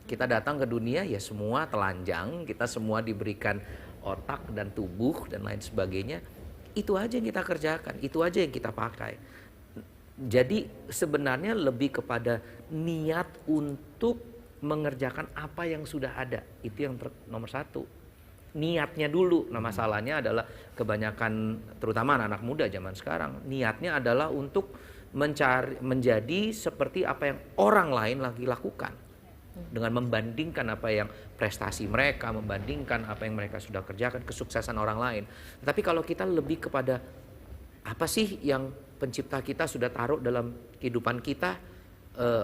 Kita datang ke dunia ya semua telanjang, kita semua diberikan otak dan tubuh dan lain sebagainya. Itu aja yang kita kerjakan, itu aja yang kita pakai. Jadi sebenarnya lebih kepada niat untuk mengerjakan apa yang sudah ada. Itu yang nomor satu. Niatnya dulu. Nah masalahnya adalah kebanyakan terutama anak-anak muda zaman sekarang, niatnya adalah untuk menjadi seperti apa yang orang lain lagi lakukan. Dengan membandingkan apa yang prestasi mereka, membandingkan apa yang mereka sudah kerjakan, kesuksesan orang lain. Tapi kalau kita lebih kepada apa sih yang pencipta kita sudah taruh dalam kehidupan kita,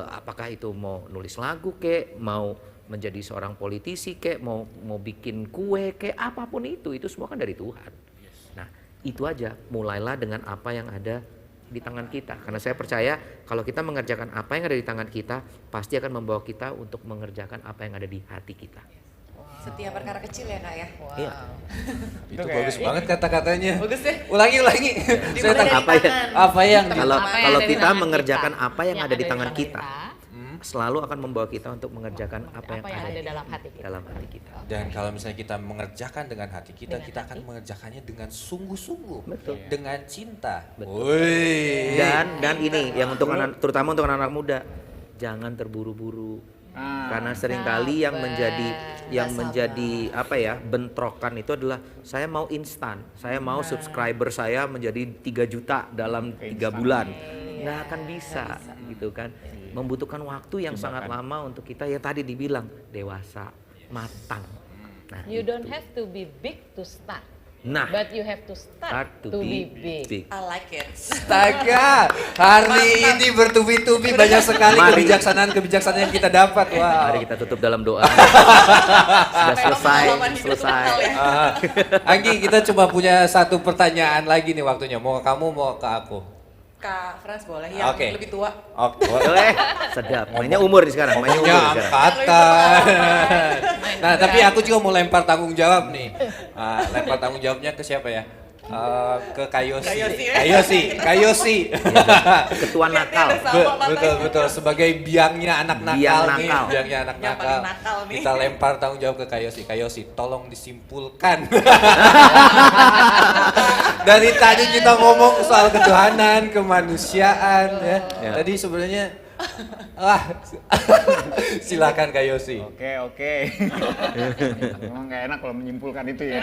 apakah itu mau nulis lagu kek, mau menjadi seorang politisi kek, mau bikin kue kek, apapun itu semua kan dari Tuhan. Nah itu aja, mulailah dengan apa yang ada di tangan kita, karena saya percaya kalau kita mengerjakan apa yang ada di tangan kita pasti akan membawa kita untuk mengerjakan apa yang ada di hati kita. Setiap perkara kecil ya Kak ya. Wow. Iya. Itu bagus banget kata-katanya. Bagus ya. Ulangi. Saya Dimulai dari apa ya? tangan. Apa yang Kalau Apa yang kalau ada di kita tangan mengerjakan kita, apa yang ada di tangan kita, kita, selalu akan membawa kita untuk mengerjakan apa yang ada dalam hati kita. dalam hati kita. Dan kalau misalnya kita mengerjakan dengan hati kita, Dengan kita akan hati. mengerjakannya dengan sungguh-sungguh, Betul. dengan cinta. Betul. Woi. Dan ini yang untuk anak, terutama untuk anak-anak muda, jangan terburu-buru. Karena seringkali yang menjadi apa ya, bentrokan itu adalah saya mau instan, saya mau subscriber saya menjadi 3 juta dalam 3 bulan. Nggak akan bisa gitu kan. Membutuhkan waktu yang sangat lama untuk kita yang tadi dibilang dewasa, matang. Nah, You don't have to be big to start, Nah, but you have to start to be big. I like it. Astaga, hari ini bertubi-tubi banyak sekali Mari. kebijaksanaan yang kita dapat. Wow. mari kita tutup dalam doa. Sudah Pengalaman hidup selesai. total ya. Anggi, kita cuma punya satu pertanyaan lagi nih waktunya. Mau ke kamu, mau ke aku? Kak Frans boleh yang Oke. lebih tua. Oke. Sedap. Mainnya umur di sekarang, mainnya Punya umur di sekarang. angkatan. Nah, tapi aku juga mau lempar tanggung jawab nih. Lempar tanggung jawabnya ke siapa ya? Ke Kayosi. Kayosi. Ketua nakal. Betul. Sebagai biangnya anak nakal Biang nih. nakal. Biangnya anak Yang nakal. paling nakal nih. Kita lempar tanggung jawab ke Kayosi. Kayosi, tolong disimpulkan. Dari tadi kita ngomong soal ketuhanan, kemanusiaan ya. Ya. Tadi sebenarnya silakan Kayosi. Oke. Memang nggak enak kalau menyimpulkan itu ya.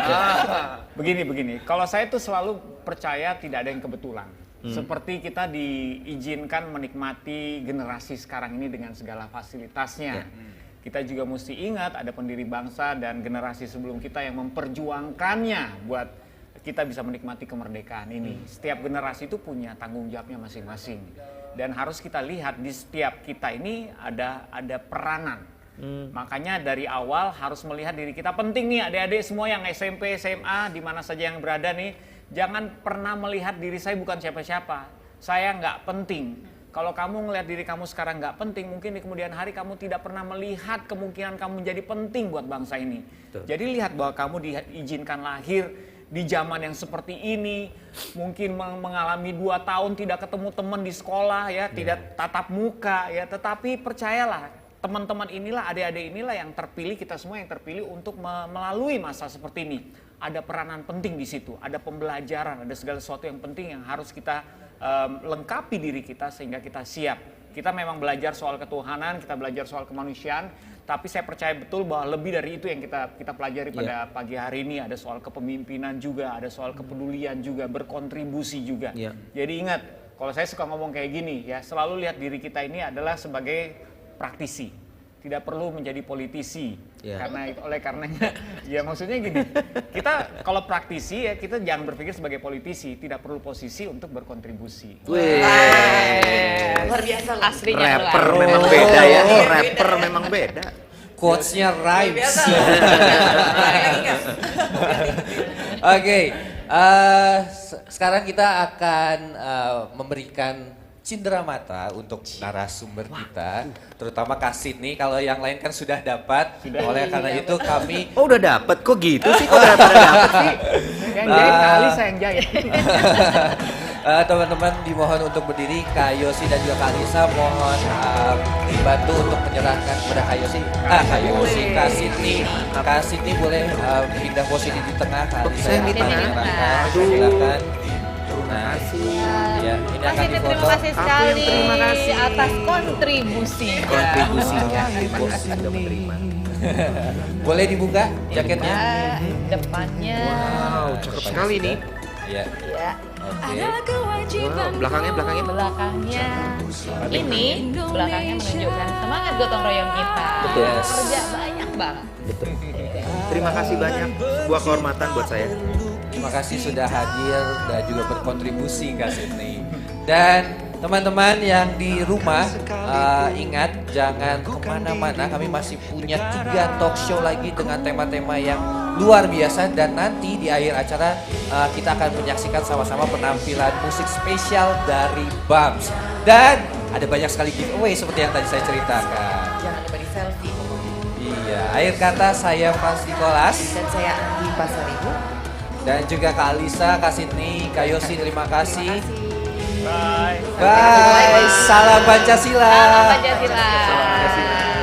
Begini. Kalau saya tuh selalu percaya tidak ada yang kebetulan. Seperti kita diizinkan menikmati generasi sekarang ini dengan segala fasilitasnya. Kita juga mesti ingat ada pendiri bangsa dan generasi sebelum kita yang memperjuangkannya buat kita bisa menikmati kemerdekaan ini. Setiap generasi itu punya tanggung jawabnya masing-masing. Dan harus kita lihat di setiap kita ini ada peranan. Makanya dari awal harus melihat diri kita penting nih adik-adik semua yang SMP, SMA, di mana saja yang berada nih. Jangan pernah melihat diri saya bukan siapa-siapa. Saya nggak penting. Kalau kamu ngelihat diri kamu sekarang nggak penting, mungkin di kemudian hari kamu tidak pernah melihat kemungkinan kamu menjadi penting buat bangsa ini. Betul. Jadi lihat bahwa kamu diizinkan lahir di zaman yang seperti ini, mungkin mengalami 2 tahun tidak ketemu teman di sekolah ya, tidak tatap muka ya, tetapi percayalah teman-teman inilah, adik-adik inilah yang terpilih, kita semua yang terpilih untuk melalui masa seperti ini. Ada peranan penting di situ, ada pembelajaran, ada segala sesuatu yang penting yang harus kita lengkapi diri kita sehingga kita siap. Kita memang belajar soal ketuhanan, kita belajar soal kemanusiaan, tapi saya percaya betul bahwa lebih dari itu yang kita pelajari pada pagi hari ini. Ada soal kepemimpinan juga, ada soal kepedulian juga, berkontribusi juga. Jadi ingat, kalau saya suka ngomong kayak gini ya, selalu lihat diri kita ini adalah sebagai praktisi. Tidak perlu menjadi politisi. Oleh karenanya, ya maksudnya gini, kita kalau praktisi ya kita jangan berpikir sebagai politisi, tidak perlu posisi untuk berkontribusi. Luar biasa loh. Aslinya Rapper keluar. memang beda ya, rapper memang beda. Quotes-nya Luar rhymes. biasa loh. Oke, sekarang kita akan memberikan cindera mata untuk narasumber kita, terutama Kak Sydney. Kalau yang lain kan sudah dapat, oleh karena itu kami Oh udah dapet, kok gitu sih? Kok udah pada dapet sih? Yang jahit kali saya yang jahit. teman-teman dimohon untuk berdiri. Kak Yosi dan juga Kak Lisa mohon dibantu untuk menyerahkan kepada Kak Yosi. Kak Sydney. Kak Sydney boleh pindah posisi di tengah. Kak Lisa Saya yang minta. menyerahkan. Aduh. Silakan. Terima kasih. Ya, ini akan Terima difoto. kasih sekali terima kasih. atas kontribusinya. Kontribusinya, terima kasih sudah menerima. Boleh dibuka jaketnya? Depannya. Wow, cakep sekali nih. Iya. Ya. Oke. Wow, belakangnya. Belakangnya ini belakangnya menunjukkan semangat gotong royong kita. Betul. Yes. Kerja banyak banget. Betul. Terima kasih banyak. Sebuah kehormatan buat saya. Terima kasih sudah hadir dan juga berkontribusi Kak Sydney. Dan teman-teman yang di rumah ingat jangan kemana-mana, kami masih punya 3 talk show lagi dengan tema-tema yang luar biasa, dan nanti di akhir acara kita akan menyaksikan sama-sama penampilan musik spesial dari BAMS. Dan ada banyak sekali giveaway seperti yang tadi saya ceritakan. Jangan lupa di selfie. Iya, akhir kata saya Frans Nicholas. Dan saya Anggi Pasaribu. Dan juga Kak Alisa, Kak Sydney, Kak Yosi, terima kasih. Bye. Bye, salam Pancasila. Salam Pancasila.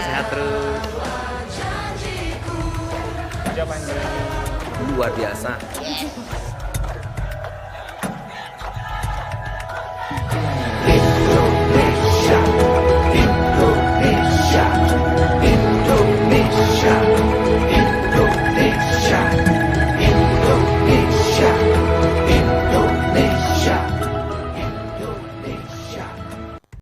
Sehat terus. Siapa yang Luar biasa.